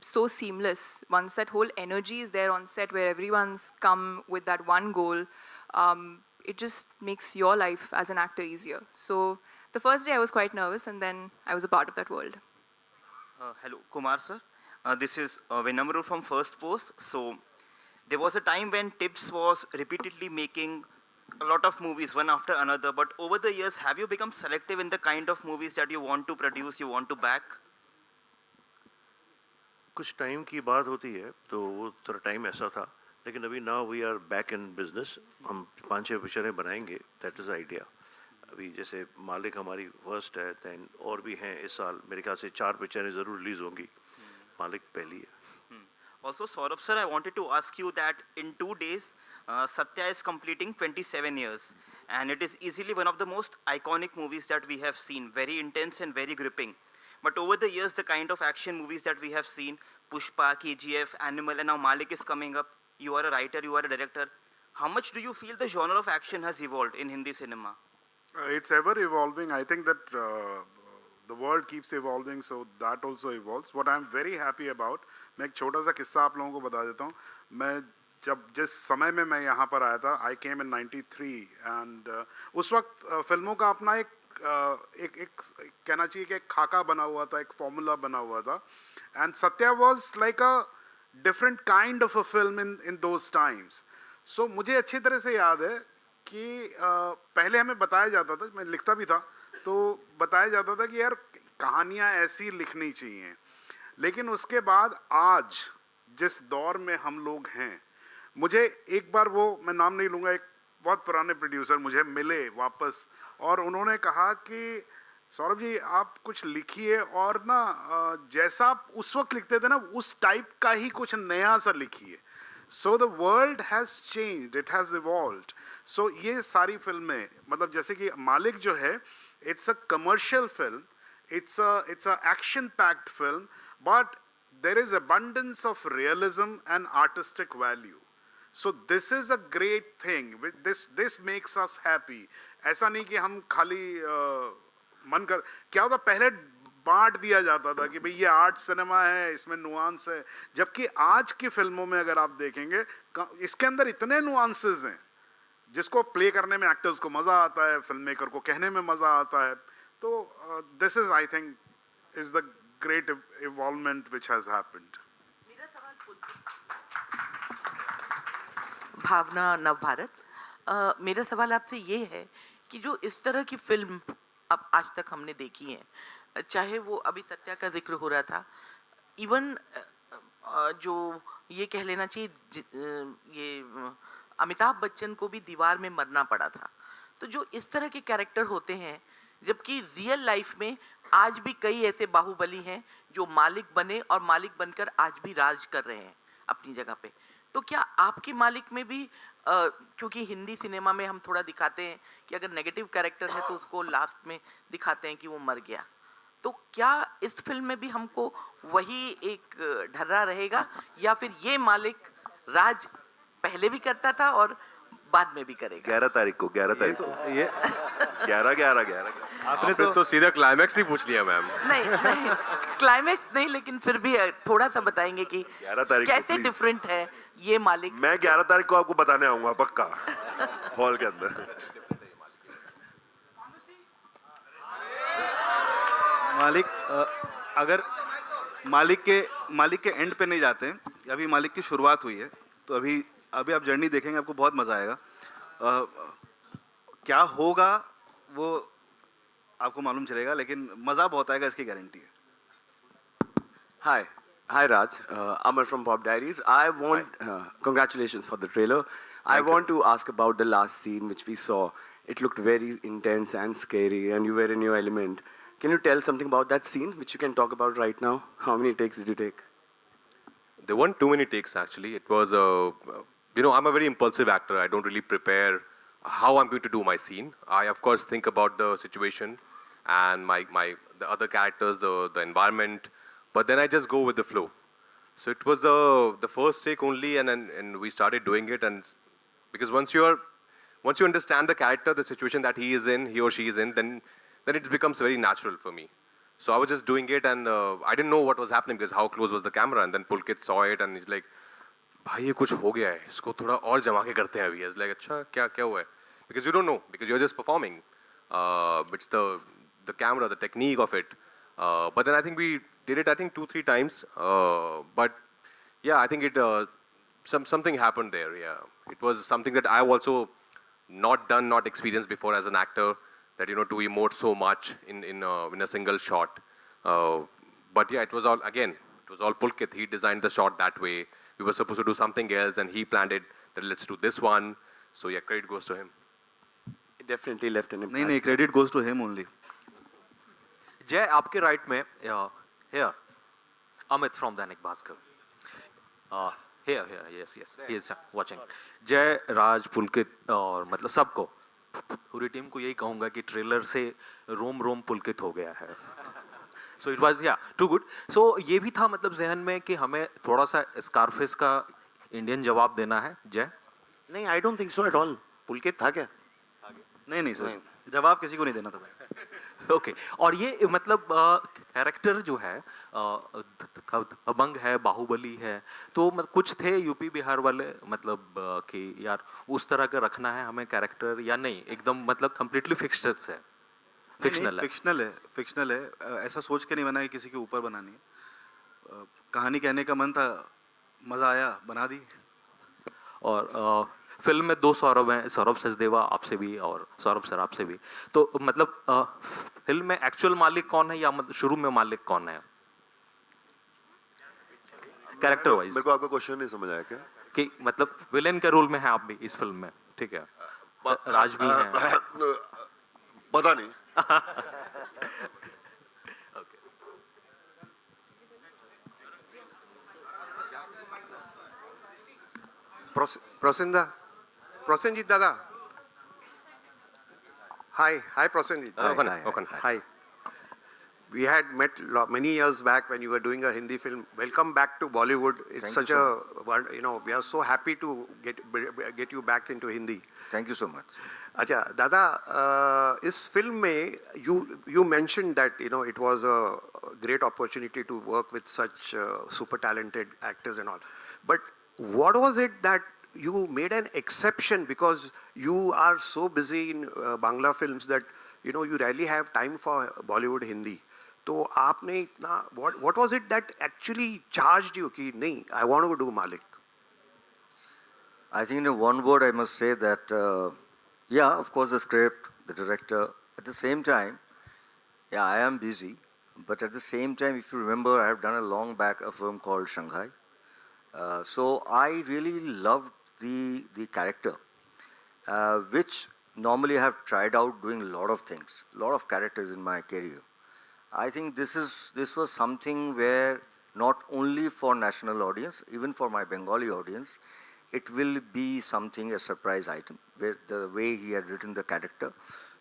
so seamless. Once that whole energy is there on set where everyone's come with that one goal, it just makes your life as an actor easier. So the first day I was quite nervous, and then I was a part of that world.
Hello, Kumar sir. This is Vinamru from First Post. So there was a time when Tips was repeatedly making a lot of movies, one after another. But over the years, have you become selective in the kind of movies that you want to produce, you want to back?
कुछ time की बात होती है, तो वो थोड़ा time ऐसा था, लेकिन अभी now we are back in business. हम 5-6 पिक्चरें बनाएंगे, दैट इज़ आइडिया. अभी जैसे मालिक हमारी फर्स्ट है, दैन और भी हैं इस साल. मेरे ख्याल से 4 पिक्चरें ज़रूर रिलीज़ होंगी. मालिक पहली है.
Also, Saurabh sir, I wanted to ask you that in 2 days, Satya is completing 27 years. And it is easily one of the most iconic movies that we have seen. Very intense and very gripping. But over the years, the kind of action movies that we have seen, Pushpa, KGF, Animal, and now Malik is coming up. You are a writer, you are a director. How much do you feel the genre of action has evolved in Hindi cinema?
It's ever evolving. I think that the world keeps evolving, so that also evolves. What I'm very happy about, मैं एक छोटा सा किस्सा आप लोगों को बता देता हूँ. मैं जिस समय में मैं यहाँ पर आया था, I came in 93, and उस वक्त फिल्मों का अपना एक कहना चाहिए कि एक खाका बना हुआ था, एक फॉर्मूला बना हुआ था. And Satya was like a different kind of a film in those times. So मुझे अच्छी तरह से याद है कि पहले हमें बताया जाता था, मैं लिखता भी था, तो बताया जाता था कि यार कहानियाँ ऐसी लिखनी चाहिए. लेकिन उसके बाद आज जिस दौर में हम लोग हैं, मुझे एक बार वो, मैं नाम नहीं लूँगा, एक बहुत पुराने प्रोड्यूसर मुझे मिले वापस, और उन्होंने कहा कि सौरभ जी आप कुछ लिखिए, और ना जैसा आप उस वक्त लिखते थे ना, उस टाइप का ही कुछ नया सा लिखिए. So the world has changed, it has evolved. So ये सारी फिल्में, मतलब जैसे कि मालिक जो है, it's a commercial film, it's a action packed film, but there is abundance of realism and artistic value. So this is a great thing. This makes us happy. ऐसा नहीं कि हम खाली मन कर, क्या होता, पहले बांट दिया जाता था कि भाई ये आर्ट सिनेमा है, इसमें नुआंस है, जबकि आज की फिल्मों में अगर आप देखेंगे, इसके अंदर इतने नुआंसेस हैं जिसको प्ले करने में एक्टर्स को मज़ा आता है, फिल्म मेकर को कहने में मज़ा आता है. तो this is, I think, is the great evolvement which has happened.
Bhavna Navbharat, मेरा सवाल आपसे ये है कि जो इस तरह की फिल्म अब आज तक हमने देखी है, चाहे वो अभी सत्या का जिक्र हो रहा था, इवन जो ये कह लेना चाहिए ये अमिताभ बच्चन को भी दीवार में मरना पड़ा था। तो जो इस तरह के कैरेक्टर होते हैं, जबकि रियल लाइफ में आज भी कई ऐसे बाहुबली हैं जो मालिक बने और मालिक बनकर आज भी राज कर रहे हैं अपनी जगह पे। तो क्या आपके मालिक में भी क्योंकि हिंदी सिनेमा में हम थोड़ा दिखाते हैं कि अगर नेगेटिव कैरेक्टर है तो उसको लास्ट में दिखाते हैं कि वो मर गया, तो क्या इस फिल्म में भी हमको वही एक ढर्रा रहेगा या फिर ये मालिक राज पहले भी करता था और बाद में भी करेगा?
11 तारीख को 11 तारीख को
ये
11
आपने तो सीधा क्लाइमैक्स ही पूछ लिया मैम।
नहीं क्लाइमैक्स नहीं, लेकिन फिर भी थोड़ा सा बताएंगे कि
11 तारीख को
कैसे
please।
डिफरेंट है ये मालिक।
मैं 11 तारीख को आपको बताने आऊंगा पक्का हॉल के अंदर।
मालिक अगर मालिक के एंड पे नहीं जाते हैं, अभी मालिक की शुरुआत हुई है, तो अभी आप जर्नी देखेंगे, आपको बहुत मज़ा आएगा। क्या होगा वो आपको मालूम चलेगा, लेकिन मज़ा बहुत आएगा, इसकी गारंटी है।
Hi Raj, Amar from Pop Diaries. I want, congratulations for the trailer. I want to ask about the last scene which we saw. It looked very intense and scary and you were in your element. Can you tell something about that scene which you can talk about right now? How many takes did you take?
There weren't too many takes actually. It was I'm a very impulsive actor. I don't really prepare how I'm going to do my scene. I of course think about the situation and the other characters, the environment, but then I just go with the flow. So it was the first take only, and we started doing it, and because once you understand the character, the situation that he or she is in, then it becomes very natural for me. So I was just doing it, and I didn't know what was happening because how close was the camera, and then Pulkit saw it, and he's like, भाई ये कुछ हो गया है, इसको थोड़ा और जमा के करते हैं अभी। It's like अच्छा क्या हुआ है? Because you don't know, because you're just performing. It's the camera, the technique of it. But then I think we did it 2-3 times. But yeah, I think it something happened there. Yeah, it was something that I've also not experienced before as an actor. That to emote so much in a single shot. But yeah, it was all Pulkit. He designed the shot that way. We were supposed to do something else, and he planned it. That let's do this one. So yeah, credit goes to him.
It definitely left an impact.
नहीं, credit goes to him only.
जय, आपके right में here Amit from Dainik Bhaskar. Here, yes, he is watching. जय, राज, पुलकित और मतलब सबको, पूरी team को यही कहूँगा कि ट्रेलर से रोम पुलकित हो गया है. So it was too good. So ये भी था मतलब जहन में कि हमें थोड़ा सा स्कारफेस का इंडियन जवाब देना है. जय?
नहीं, I don't think so at all. पुलकित था क्या?
नहीं सर, जवाब किसी को नहीं देना था भाई.
ओके. और ये मतलब कैरेक्टर जो है दबंग है, बाहुबली है, तो कुछ थे यूपी बिहार वाले मतलब कि यार उस तरह का रखना है हमें कैरेक्टर या नहीं, एकदम मतलब कम्प्लीटली फिक्स्ड है,
फिक्शनल है. ऐसा सोच के नहीं बना है किसी के ऊपर बनानी है. कहानी कहने का मन था, मज़ा आया, बना दी.
और फिल्म में 2 सौरभ हैं, सौरभ सचदेवा आपसे भी और सौरभ सर आपसे भी. तो मतलब फिल्म में एक्चुअल मालिक कौन है या मतलब शुरू में मालिक कौन है कैरेक्टर वाइज?
मेरे को आपका क्वेश्चन नहीं समझ आया क्या?
कि मतलब विलेन के रोल में है आप भी इस फिल्म में, ठीक है? राज भी है.
पता नहीं.
Prosenjit Dada. Hi Prosenjit. Hi. We had met many years back when you were doing a Hindi film. Welcome back to Bollywood. It's we are so happy to get you back into Hindi.
Thank you so much.
अच्छा दादा, इस film में you mentioned that it was a great opportunity to work with such super talented actors and all. But what was it that you made an exception, because you are so busy in Bangla films that you rarely have time for Bollywood Hindi. तो आपने इतना what was it that actually charged you कि नहीं, I want to do Malik?
I think in one word I must say that of course the script, the director. At the same time, I am busy, but at the same time, if you remember, I have done a long back a film called Shanghai, So I really loved the character, which normally I have tried out doing a lot of things, a lot of characters in my career. I think this was something where not only for national audience, even for my Bengali audience, it will be something, a surprise item, where the way he had written the character.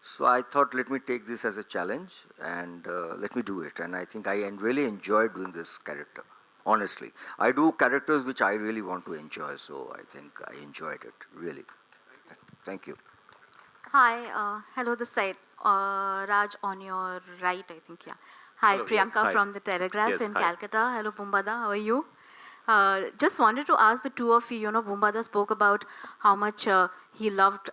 So I thought, let me take this as a challenge and let me do it. And I think I really enjoyed doing this character, honestly. I do characters which I really want to enjoy, so I think I enjoyed it, really. Thank you.
Hi, hello this side. Raj on your right, I think, yeah. Hi,
Hello,
Priyanka
yes, hi.
from the Telegraph
Yes,
in
hi.
Calcutta. Hello, Bumbada, how are you? Just wanted to ask the two of you, Bumbada spoke about how much he loved,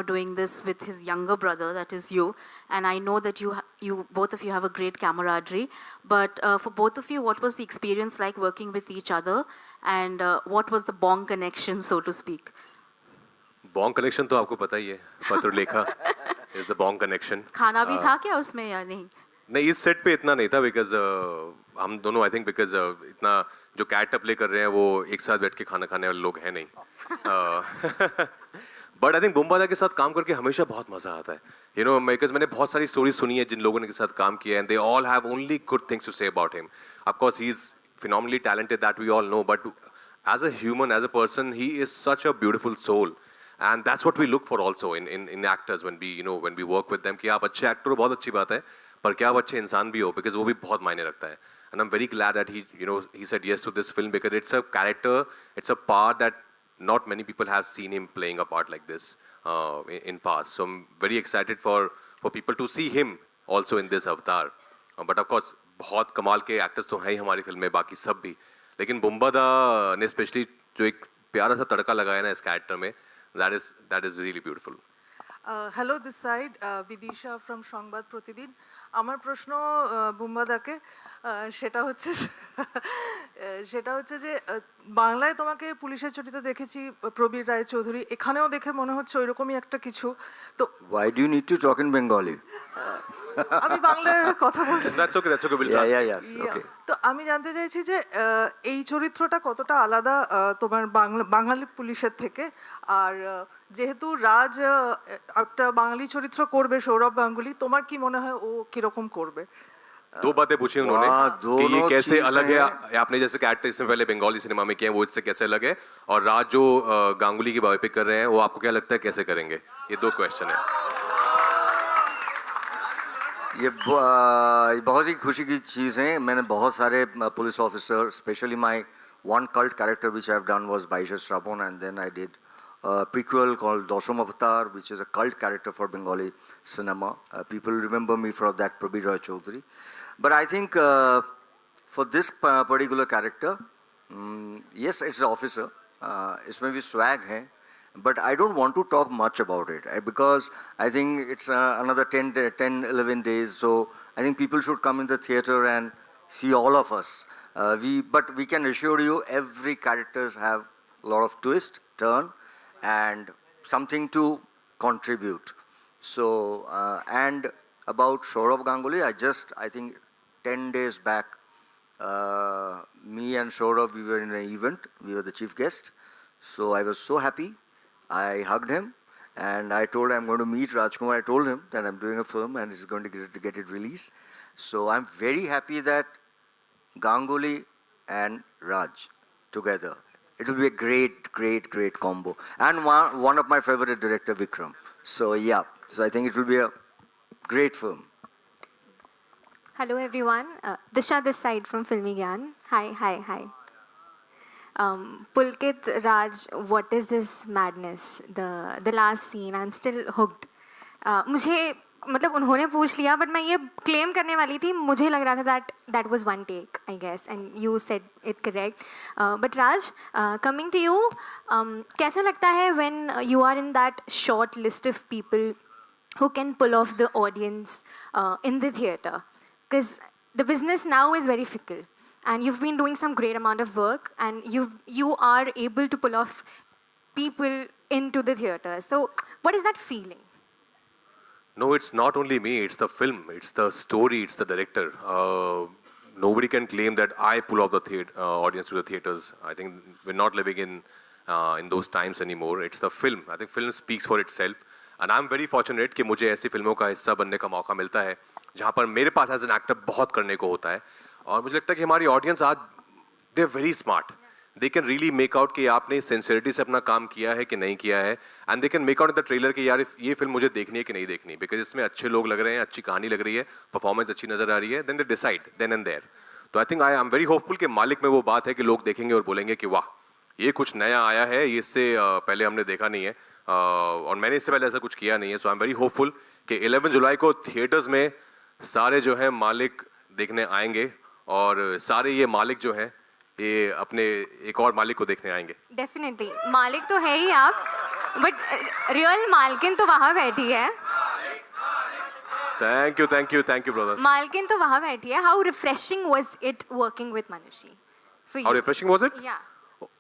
doing this with his younger brother, that is you. And I know that you both of you have a great camaraderie. But for both of you, what was the experience like working with each other? And what was the bond connection, so to speak?
Bong connection तो आपको पता ही है, पत्र लेखा is the Bong connection.
खाना भी था क्या उसमें या नहीं?
नहीं, इस सेट पे इतना नहीं था बिकॉज हम दोनों आई थिंक बिकॉज इतना जो कैरेक्टर प्ले कर रहे हैं वो एक साथ बैठ के खाना खाने वाले लोग हैं नहीं. बट आई थिंक बुम्बादा के साथ काम करके हमेशा बहुत मजा आता है. बिकॉज मैंने बहुत सारी स्टोरी सुनी है जिन लोगों ने के साथ काम किया है and they all have only good things to say about him. Of course he is phenomenally talented, that we all know, but as a human, as a person, he is such a beautiful soul. And that's what we look for also in actors when we work with them. कि आप अच्छे actor हो बहुत अच्छी बात है, पर क्या आप अच्छे इंसान भी हो, because वो भी बहुत मायने रखता है. And I'm very glad that he said yes to this film because it's a character, it's a part that not many people have seen him playing a part like this in past. So I'm very excited for people to see him also in this avatar. But of course बहुत कमाल के actors तो हैं ही हमारी film में, बाकी सब भी. लेकिन बुम्बादा ने स्पेशली जो एक प्यारा सा तड़का लगाया ना इस कैरेक्टर में, that is really beautiful.
Hello this side Bidisha from Sangbad Pratidin. আমার প্রশ্ন বুম্বাদাকে, সেটা হচ্ছে যে বাংলায় তোমাকে পুলিশের চরিত্রে দেখেছি প্রবীর রায়চৌধুরী, এখানেও দেখে মনে হচ্ছে ওইরকমই একটা কিছু. তো
Why do you need to talk in Bengali?
আমি বাংলায় কথা বলছি.
That's okay, we'll translate.
Okay.
তো আমি জানতে চাইছি যে এই চরিত্রটা কতটা আলাদা তোমার বাঙালি পুলিশের থেকে, আর যেহেতু রাজ একটা বাঙালি চরিত্র করবে সৌরভ গাঙ্গুলি, তোমার কি মনে হয় ও কিরকম করবে?
दो बातें पूछी उन्होंने कि ये कैसे अलग है, आपने जैसे कैरेक्टर इससे पहले बंगाली सिनेमा में किया है वो इससे कैसे अलग है, और राज जो गांगुली की बायोपिक कर रहे हैं वो आपको क्या लगता है कैसे करेंगे? ये दो क्वेश्चन है.
ये बहुत ही खुशी की चीज़ है. मैंने बहुत सारे police officer, specially my one cult character which I have done was बाइशा Shravan, and then I did prequel called Dosham Avatar, which is a cult character for Bengali cinema. People remember me for that, Prabir Roy Chaudhary. But I think for this particular character, yes, it's an officer. इसमें भी swag है, but I don't want to talk much about it because I think it's another 10-11 days. So I think people should come in the theater and see all of us. But we can assure you, every characters have a lot of twist, turn, and something to contribute. So and about Saurabh Ganguly, I think 10 days back, me and Saurabh, we were in an event. We were the chief guest. So I was so happy. I hugged him and I told him I'm going to meet Rajkumar. I told him that I'm doing a film and he's going to get it released. So I'm very happy that Ganguly and Raj together. It will be a great combo. And one of my favorite director, Vikram. So yeah, so I think it will be a great film.
Hello everyone, Disha this side from Filmy Gyan. Hi. Pulkit, Raj, what is this madness? The last scene, I'm still hooked. मुझे मतलब उन्होंने पूछ लिया, but मैं ये claim करने वाली थी, मुझे लग रहा था that was one take, I guess, and you said it correct. But Raj, coming to you, कैसा लगता है when you are in that short list of people who can pull off the audience in the theatre? Because the business now is very fickle, and you've been doing some great amount of work, and you are able to pull off people into the theatre. So what is that feeling?
No, it's not only me, it's the film, it's the story, it's the director. nobody can claim that I pull off the audience to the theaters. I think we're not living in those times anymore. It's the film. I think film speaks for itself. And I'm very fortunate कि मुझे ऐसी फिल्मों का हिस्सा बनने का मौका मिलता है जहाँ पर मेरे पास एज एन एक्टर बहुत करने को होता है. और मुझे लगता है कि हमारी ऑडियंस आज they are very smart. They can really make out कि आपने सिंसियरिटी से अपना काम किया है कि नहीं किया है. And they can make out the trailer कि यार ये फिल्म मुझे देखनी है कि नहीं देखनी, बिकॉज इसमें अच्छे लोग लग रहे हैं, अच्छी कहानी लग रही है, परफॉर्मेंस अच्छी नजर आ रही है. Then they decide then and there. तो I think I am very hopeful कि मालिक में वो बात है कि लोग देखेंगे और बोलेंगे कि वाह ये कुछ नया आया है, ये इससे पहले हमने देखा नहीं है और मैंने इससे पहले ऐसा कुछ किया नहीं है. सो आई एम वेरी होपफुल कि 11 जुलाई को थिएटर्स में सारे जो है मालिक देखने आएंगे और सारे ये मालिक जो हैं ये अपने एक और मालिक को देखने आएंगे.
डेफिनेटली मालिक तो है ही आप, बट रियल मालकिन तो वहाँ बैठी है.
Thank you brother.
मालकिन तो वहाँ बैठी है. How refreshing was it working with Manushi for you?
How refreshing was it?
या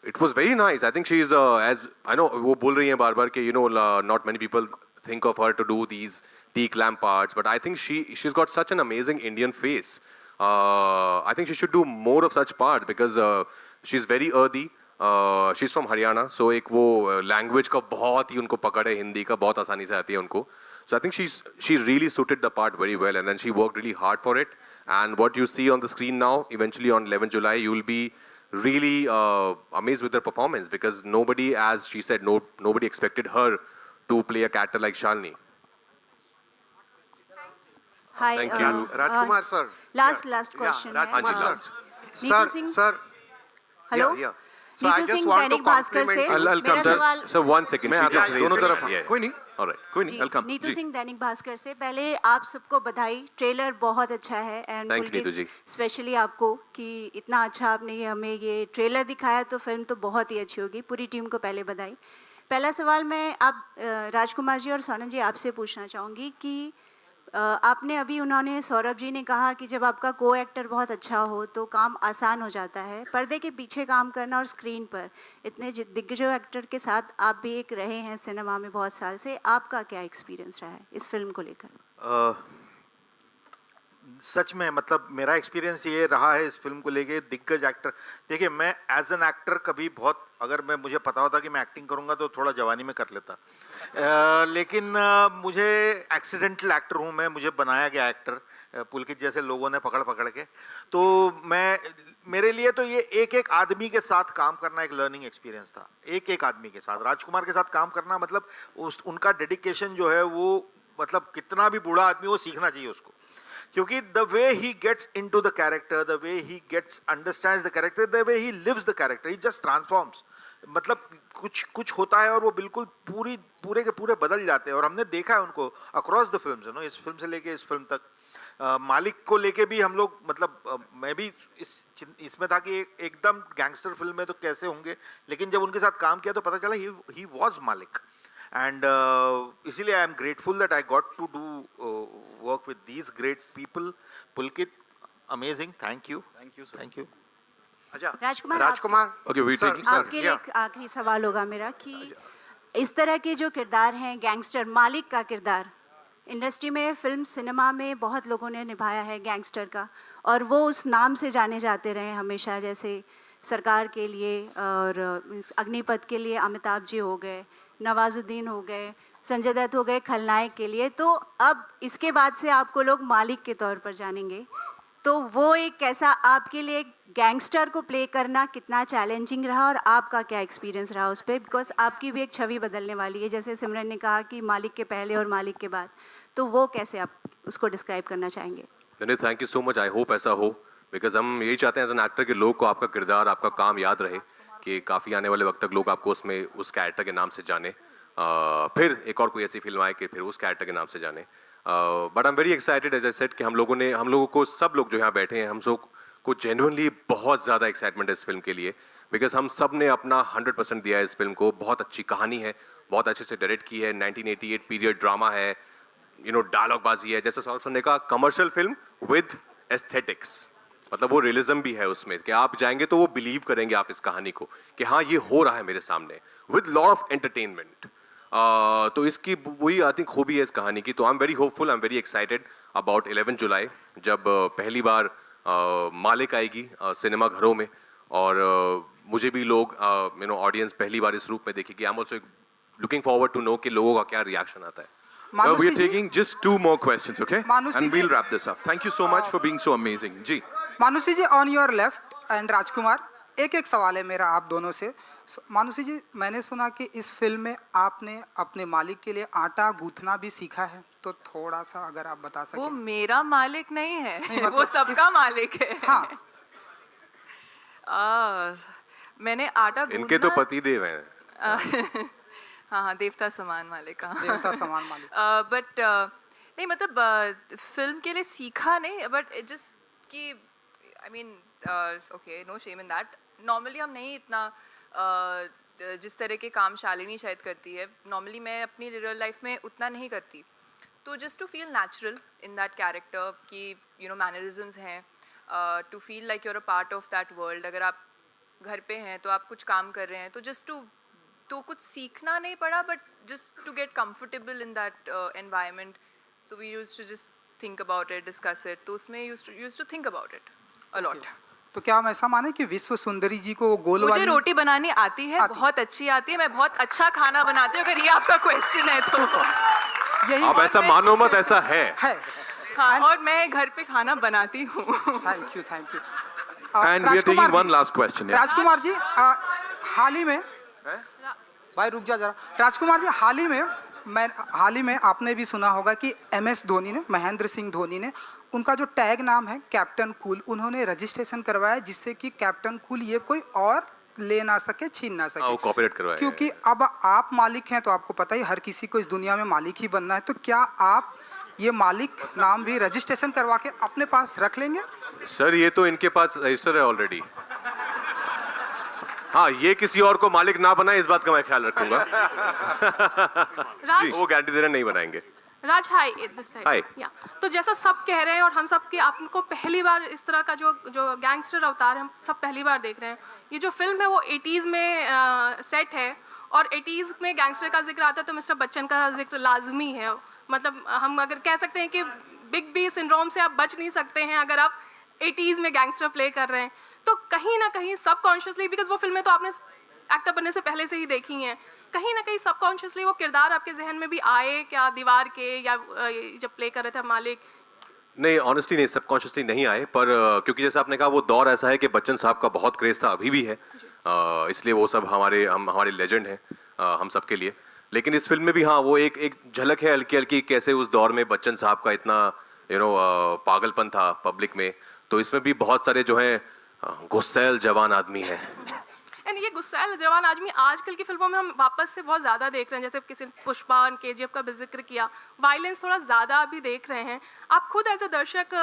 It was very nice. I think she is as I know वो बोल रही हैं बार-बार कि not many people think of her to do these T-clam parts, but I think she's got such an amazing Indian face. I think she should do more of such parts because she's very earthy. She's from Haryana, so एक वो language का बहुत ही उनको पकड़ है, हिंदी का बहुत आसानी से आती है उनको. So I think she really suited the part very well, and then she worked really hard for it. And what you see on the screen now, eventually on 11 July, you will be really amazed with her performance because nobody, as she said, nobody expected her to play a character like Shalini.
Hi,
Thank you.
Rajkumar sir.
Last question.
Rajkumar
Haan ji,
sir.
last.
Sir.
Hello?
Yeah. So I
Neetu
just
Singh
want to
Dainik Bhaskar से
compliment.
I'll come
मेरा सवाल
sir. 1 second.
मैं
She
आता
just
हूँ,
raised
दोनों
her
तरफ.
hand. Yeah.
कोई नहीं.
All right.
कोई नहीं.
जी,
वेलकम.
नीतू सिंह दैनिक भास्कर से. पहले आप सबको बधाई, ट्रेलर बहुत अच्छा है and
Thank you, Neetu ji.
Specially आपको कि इतना अच्छा आपने हमें ये ट्रेलर दिखाया, तो फिल्म तो बहुत ही अच्छी होगी. पूरी टीम को पहले बधाई. पहला सवाल मैं आप राजकुमार जी और सोनम जी आपसे पूछना चाहूँगी कि आपने अभी उन्होंने सौरभ जी ने कहा कि जब आपका को एक्टर बहुत अच्छा हो तो काम आसान हो जाता है. पर्दे के पीछे काम करना और स्क्रीन पर इतने दिग्गजों एक्टर के साथ आप भी एक रहे हैं सिनेमा में बहुत साल से, आपका क्या एक्सपीरियंस रहा है इस फिल्म को लेकर?
सच में मतलब मेरा एक्सपीरियंस ये रहा है इस फिल्म को लेके. दिग्गज एक्टर देखिए, मैं एज एन एक्टर कभी बहुत, अगर मुझे पता होता कि मैं एक्टिंग करूंगा तो थोड़ा जवानी में कर लेता. लेकिन मुझे एक्सीडेंटल एक्टर हूँ मैं, मुझे बनाया गया एक्टर पुलकित जैसे लोगों ने पकड़ के. तो मेरे लिए तो ये एक आदमी के साथ काम करना एक लर्निंग एक्सपीरियंस था. एक आदमी के साथ, राजकुमार के साथ काम करना मतलब उनका डेडिकेशन जो है वो, मतलब कितना भी बूढ़ा आदमी वो सीखना चाहिए उसको, क्योंकि the way he gets into the character, the way he gets understands the character, the way he lives the character, he just transforms. मतलब कुछ होता है और वो बिल्कुल पूरे के पूरे बदल जाते हैं. और हमने देखा है उनको अक्रॉस द फिल्म्स, इस फिल्म से लेके इस फिल्म तक. मालिक को लेके भी हम लोग, मतलब मैं भी इसमें था कि एकदम गैंगस्टर फिल्म में तो कैसे होंगे, लेकिन जब उनके साथ काम किया तो पता चला ही वॉज मालिक. And इसीलिए I am grateful that I got to do work with these great people. Pulkit, amazing. Thank you. Thank you.
अच्छा,
राजकुमार
Okay, we
Sir,
take
आपके लिए एक आखिरी सवाल होगा मेरा कि इस तरह के जो किरदार हैं, गैंगस्टर मालिक का किरदार इंडस्ट्री में, फिल्म सिनेमा में बहुत लोगों ने निभाया है गैंगस्टर का, और वो उस नाम से जाने जाते रहे हमेशा. जैसे सरकार के लिए और अग्निपथ के लिए अमिताभ जी हो गए, नवाजुद्दीन हो गए, संजय दत्त हो गए खलनायक के लिए. तो अब इसके बाद से आपको लोग मालिक के तौर पर जानेंगे, तो वो एक कैसा आपके लिए गैंगस्टर को प्ले करना कितना चैलेंजिंग रहा और आपका क्या एक्सपीरियंस रहा उस पर? बिकॉज आपकी भी एक छवि बदलने वाली है, जैसे सिमरन ने कहा कि मालिक के पहले और मालिक के बाद, तो वो कैसे आप उसको डिस्क्राइब करना चाहेंगे?
Thank you so much. I hope ऐसा हो, बिकॉज हम यही चाहते हैं एज एन एक्टर कि लोग को आपका किरदार, आपका काम याद रहे, कि काफ़ी आने वाले वक्त तक लोग आपको उसमें उस कैरेक्टर के नाम से जाने, फिर एक और कोई ऐसी फिल्म आए कि फिर उस कैरेक्टर के नाम से जाने. But I am very excited as I said कि हम लोगों को सब लोग जो यहाँ बैठे हैं, हम सब को जेन्युइनली बहुत ज़्यादा एक्साइटमेंट है इस फिल्म के लिए, बिकॉज हम सब ने अपना 100% दिया है इस फिल्म को. बहुत अच्छी कहानी है, बहुत अच्छे से डायरेक्ट की है, 1988 पीरियड ड्रामा है, डायलॉगबाजी है, जैसे सौरभ सर ने कहा, कमर्शियल फिल्म विद एस्थेटिक्स. मतलब वो रियलिज्म भी है उसमें कि आप जाएंगे तो वो बिलीव करेंगे आप इस कहानी को कि हाँ ये हो रहा है मेरे सामने, विद लॉट ऑफ एंटरटेनमेंट. तो इसकी वही आई थिंक खूबी है इस कहानी की. तो आई am very hopeful, I am very excited about 11 जुलाई, जब पहली बार मालिक आएगी सिनेमा घरों में, और मुझे भी लोग ऑडियंस पहली बार इस रूप में देखेगी. I am also looking forward to know कि लोगों का क्या रिएक्शन आता है.
We are taking just 2 more questions, okay?
Manushi
And
ji.
we'll wrap this up. Thank you so much for being so amazing. जी.
Manushi ji on your left and Rajkumar, एक सवाल है मेरा आप दोनों से. मानुषी जी, मैंने सुना कि इस फिल्म में आपने अपने मालिक के लिए आटा गूंथना भी सीखा है, तो थोड़ा सा अगर आप बता सकें.
वो मेरा मालिक नहीं है,
मतलब
वो सबका मालिक है.
हाँ.
मैंने आटा
इनके तो पति देव हैं.
हाँ, देवता समान मालिक.
देवता समान मालिक.
बट नहीं, मतलब फिल्म के लिए सीखा नहीं, बट जस्ट कि I mean okay, no shame in that. Normally हम नहीं इतना जिस तरह के काम शालिनी शायद करती है, नॉर्मली मैं अपनी रियल लाइफ में उतना नहीं करती. तो just to feel natural in that character कि मैनरिज्म्स हैं, to feel like you're a part of that world. अगर आप घर पे हैं तो आप कुछ काम कर रहे हैं, तो जस्ट तो कुछ सीखना नहीं पड़ा, but just to get comfortable in that environment. So we used to just think about it, discuss it. तो उसमें used to think about it a lot.
तो क्या हम ऐसा माने कि विश्व सुंदरी जी को गोल
मुझे
वाली
रोटी बनानी आती है, बहुत अच्छी आती है, मैं बहुत अच्छा खाना बनाती हूँ, अगर ये आपका क्वेश्चन है तो.
यही
आप ऐसा मानो मत, ऐसा है.
हाँ, और मैं घर पे खाना बनाती हूँ.
Thank you.
And we are taking one last question. Yeah.
Rajkumar ji, हाल ही में भाई रुक जा जरा. राजकुमार जी, हाल ही में आपने भी सुना होगा कि MS धोनी ने, महेंद्र सिंह धोनी ने, उनका जो टैग नाम है कैप्टन कूल, उन्होंने रजिस्ट्रेशन करवाया जिससे कि कैप्टन कूल ये कोई और ले ना सके, छीन ना सके.
कॉपीराइट करवाया.
क्योंकि अब आप मालिक हैं, तो आपको पता ही हर किसी को इस दुनिया में मालिक ही बनना है. तो क्या आप ये मालिक नाम भी रजिस्ट्रेशन करवा के अपने पास रख लेंगे?
सर, ये तो इनके पास रजिस्टर है ऑलरेडी. हाँ, ये किसी और को मालिक ना बनाए, इस बात का मैं ख्याल रखूंगा.
राज,
वो गारंटी दे रहे नहीं बनाएंगे.
राज हाय दिस
Hi.
साइड. या तो जैसा सब कह रहे हैं, और हम सब के आपको पहली बार इस तरह का जो गैंगस्टर अवतार हम सब पहली बार देख रहे हैं. ये जो फिल्म है वो 80s में सेट है, और 80s में गैंगस्टर का जिक्र आता है तो मिस्टर बच्चन का जिक्र लाजमी है. मतलब हम अगर कह सकते हैं कि बिग बी सिंड्रोम से आप बच नहीं सकते हैं अगर आप 80s में गैंगस्टर प्ले कर रहे हैं. तो कहीं ना कहीं सबकॉन्शियसली, बिकॉज वो फिल्में तो आपने एक्टर बनने से पहले से ही देखी हैं, कहीं ना कहीं सबकॉन्शियसली वो किरदार आपके जहन में भी आए क्या, दीवार के, या जब प्ले कर रहे थे मालिक?
नहीं, ऑनेस्टली नहीं, सबकॉन्शियसली नहीं आए, पर क्योंकि जैसे आपने कहा वो दौर ऐसा है कि बच्चन साहब का बहुत क्रेज था, अभी भी है, इसलिए वो सब हमारे लेजेंड हैं हम सब के लिए. लेकिन इस फिल्म में भी हाँ, वो एक झलक है हल्की हल्की, कैसे उस दौर में बच्चन साहब का इतना पागलपन था पब्लिक में. तो इसमें भी बहुत सारे जो हैं गुस्सैल जवान आदमी हैं.
एंड ये गुस्सैल जवान आदमी आजकल की फिल्मों में हम वापस से बहुत ज़्यादा देख रहे हैं. जैसे किसी पुष्पा और KGF का भी जिक्र किया, वायलेंस थोड़ा ज़्यादा अभी देख रहे हैं. आप खुद एज अ दर्शक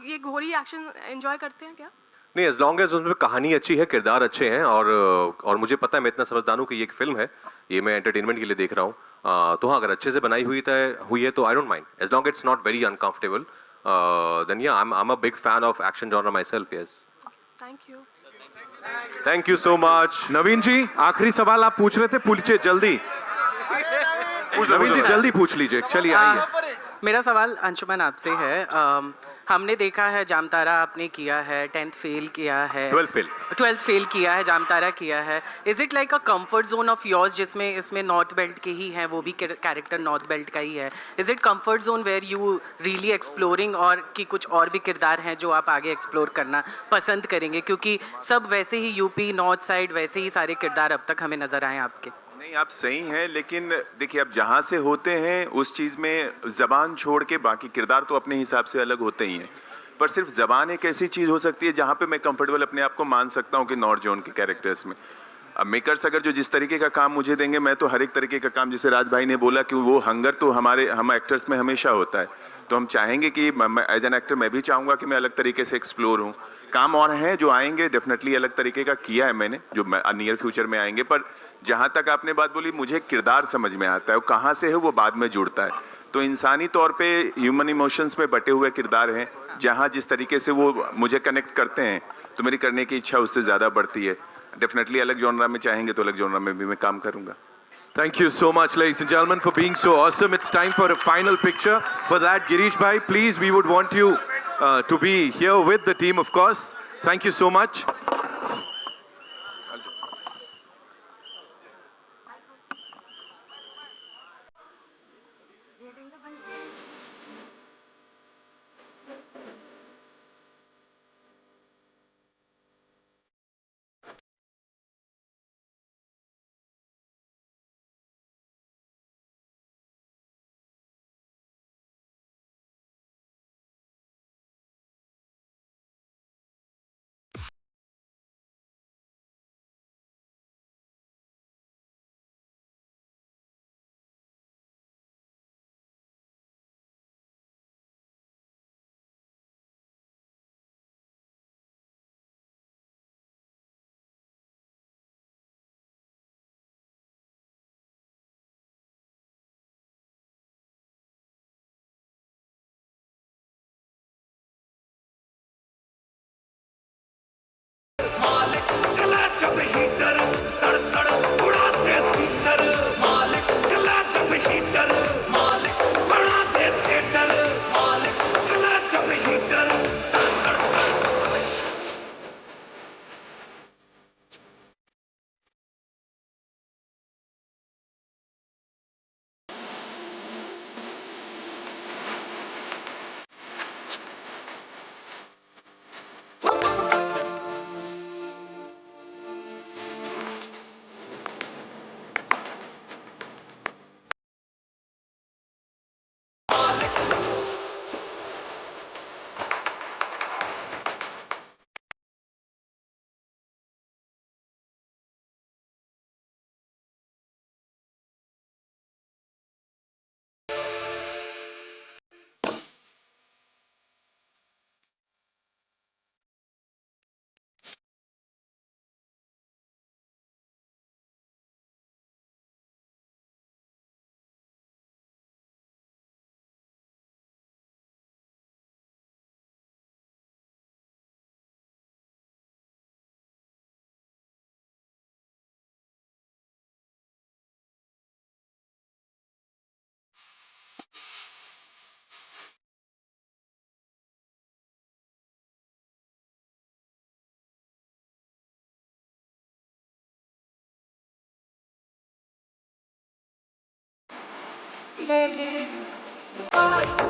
ये घोरी एक्शन एंजॉय करते हैं क्या?
नहीं, एज लॉन्ग एज उसमें कहानी अच्छी है, किरदार अच्छे हैं, और मुझे पता है, मैं इतना समझदार हूँ कि ये एक फिल्म है, ये मैं एंटरटेनमेंट के लिए देख रहा हूँ. तो हाँ, अगर अच्छे से बनाई हुई है तो I don't mind, as long it's not very uncomfortable. Then yeah I am a big fan of action genre myself. Yes, thank you so much.
Naveen ji, आखिरी सवाल आप पूछ रहे थे, पूछिए जल्दी. नवीन जी जल्दी पूछ लीजिए, चलिए आइए.
मेरा सवाल अंशुमन आपसे है. हमने देखा है जामतारा आपने किया है, 10th फेल किया है, 12th फेल किया है, जामतारा किया है. Is it like a comfort zone of yours, जिसमें इसमें नॉर्थ बेल्ट के ही हैं, वो भी कैरेक्टर नॉर्थ बेल्ट का ही है. Is it comfort zone where you really exploring, और कि कुछ और भी किरदार हैं जो आप आगे एक्सप्लोर करना पसंद करेंगे, क्योंकि सब वैसे ही यूपी नॉर्थ साइड वैसे ही सारे किरदार अब तक हमें नजर आए आपके?
नहीं, आप सही हैं, लेकिन देखिए आप जहाँ से होते हैं उस चीज़ में ज़बान छोड़ के बाकी किरदार तो अपने हिसाब से अलग होते ही हैं. पर सिर्फ ज़बान एक ऐसी चीज़ हो सकती है जहाँ पे मैं कंफर्टेबल अपने आप को मान सकता हूँ कि नॉर्थ जोन के कैरेक्टर्स में. अब मेकर्स अगर जो जिस तरीके का काम मुझे देंगे, मैं तो हर एक तरीके का काम, जैसे राज भाई ने बोला कि वो हंगर तो हम एक्टर्स में हमेशा होता है, तो हम चाहेंगे कि एज एन एक्टर मैं भी चाहूँगा कि मैं अलग तरीके से एक्सप्लोर हूँ. काम और हैं जो आएंगे, डेफिनेटली अलग तरीके का किया है मैंने, जो नियर फ्यूचर में आएंगे. पर जहाँ तक आपने बात बोली, मुझे किरदार समझ में आता है, वो कहाँ से है वो बाद में जुड़ता है. तो इंसानी तौर पे ह्यूमन इमोशंस में बटे हुए किरदार हैं, जहाँ जिस तरीके से वो मुझे कनेक्ट करते हैं तो मेरी करने की इच्छा उससे ज़्यादा बढ़ती है. डेफिनेटली अलग जॉनरा में चाहेंगे तो अलग जॉनरा में भी मैं काम करूँगा.
Thank you so much, ladies and gentlemen, for being so awesome. It's time for a final picture. For that, Girish bhai, please, we would want you to be here with the team, of course. Thank you so much.
चला जब heater तड़ तड़ उड़ाते तीतर मालिक चला जब heater मालिक बढ़ाते थिएटर मालिक चला जब हीटर तड़ तड़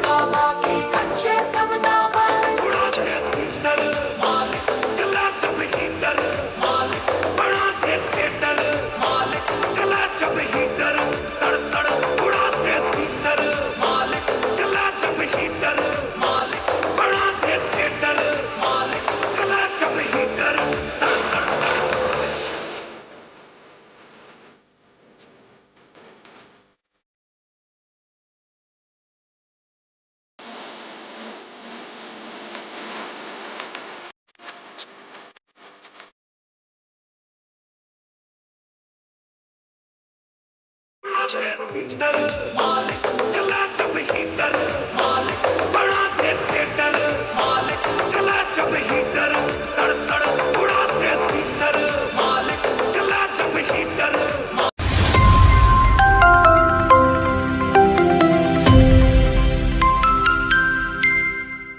काला की कच्चे सब नावल उड़ाते तीतर मालिक चला जब हीटर मालिक बढ़ाते थिएटर मालिक चला जब हीटर तड़ तड़ उड़ाते तीतर मालिक चला जब हीटर मालिक बढ़ाते थिएटर मालिक चला जब हीटर तड़ तड़ हीटर मालिक चला जब हीटर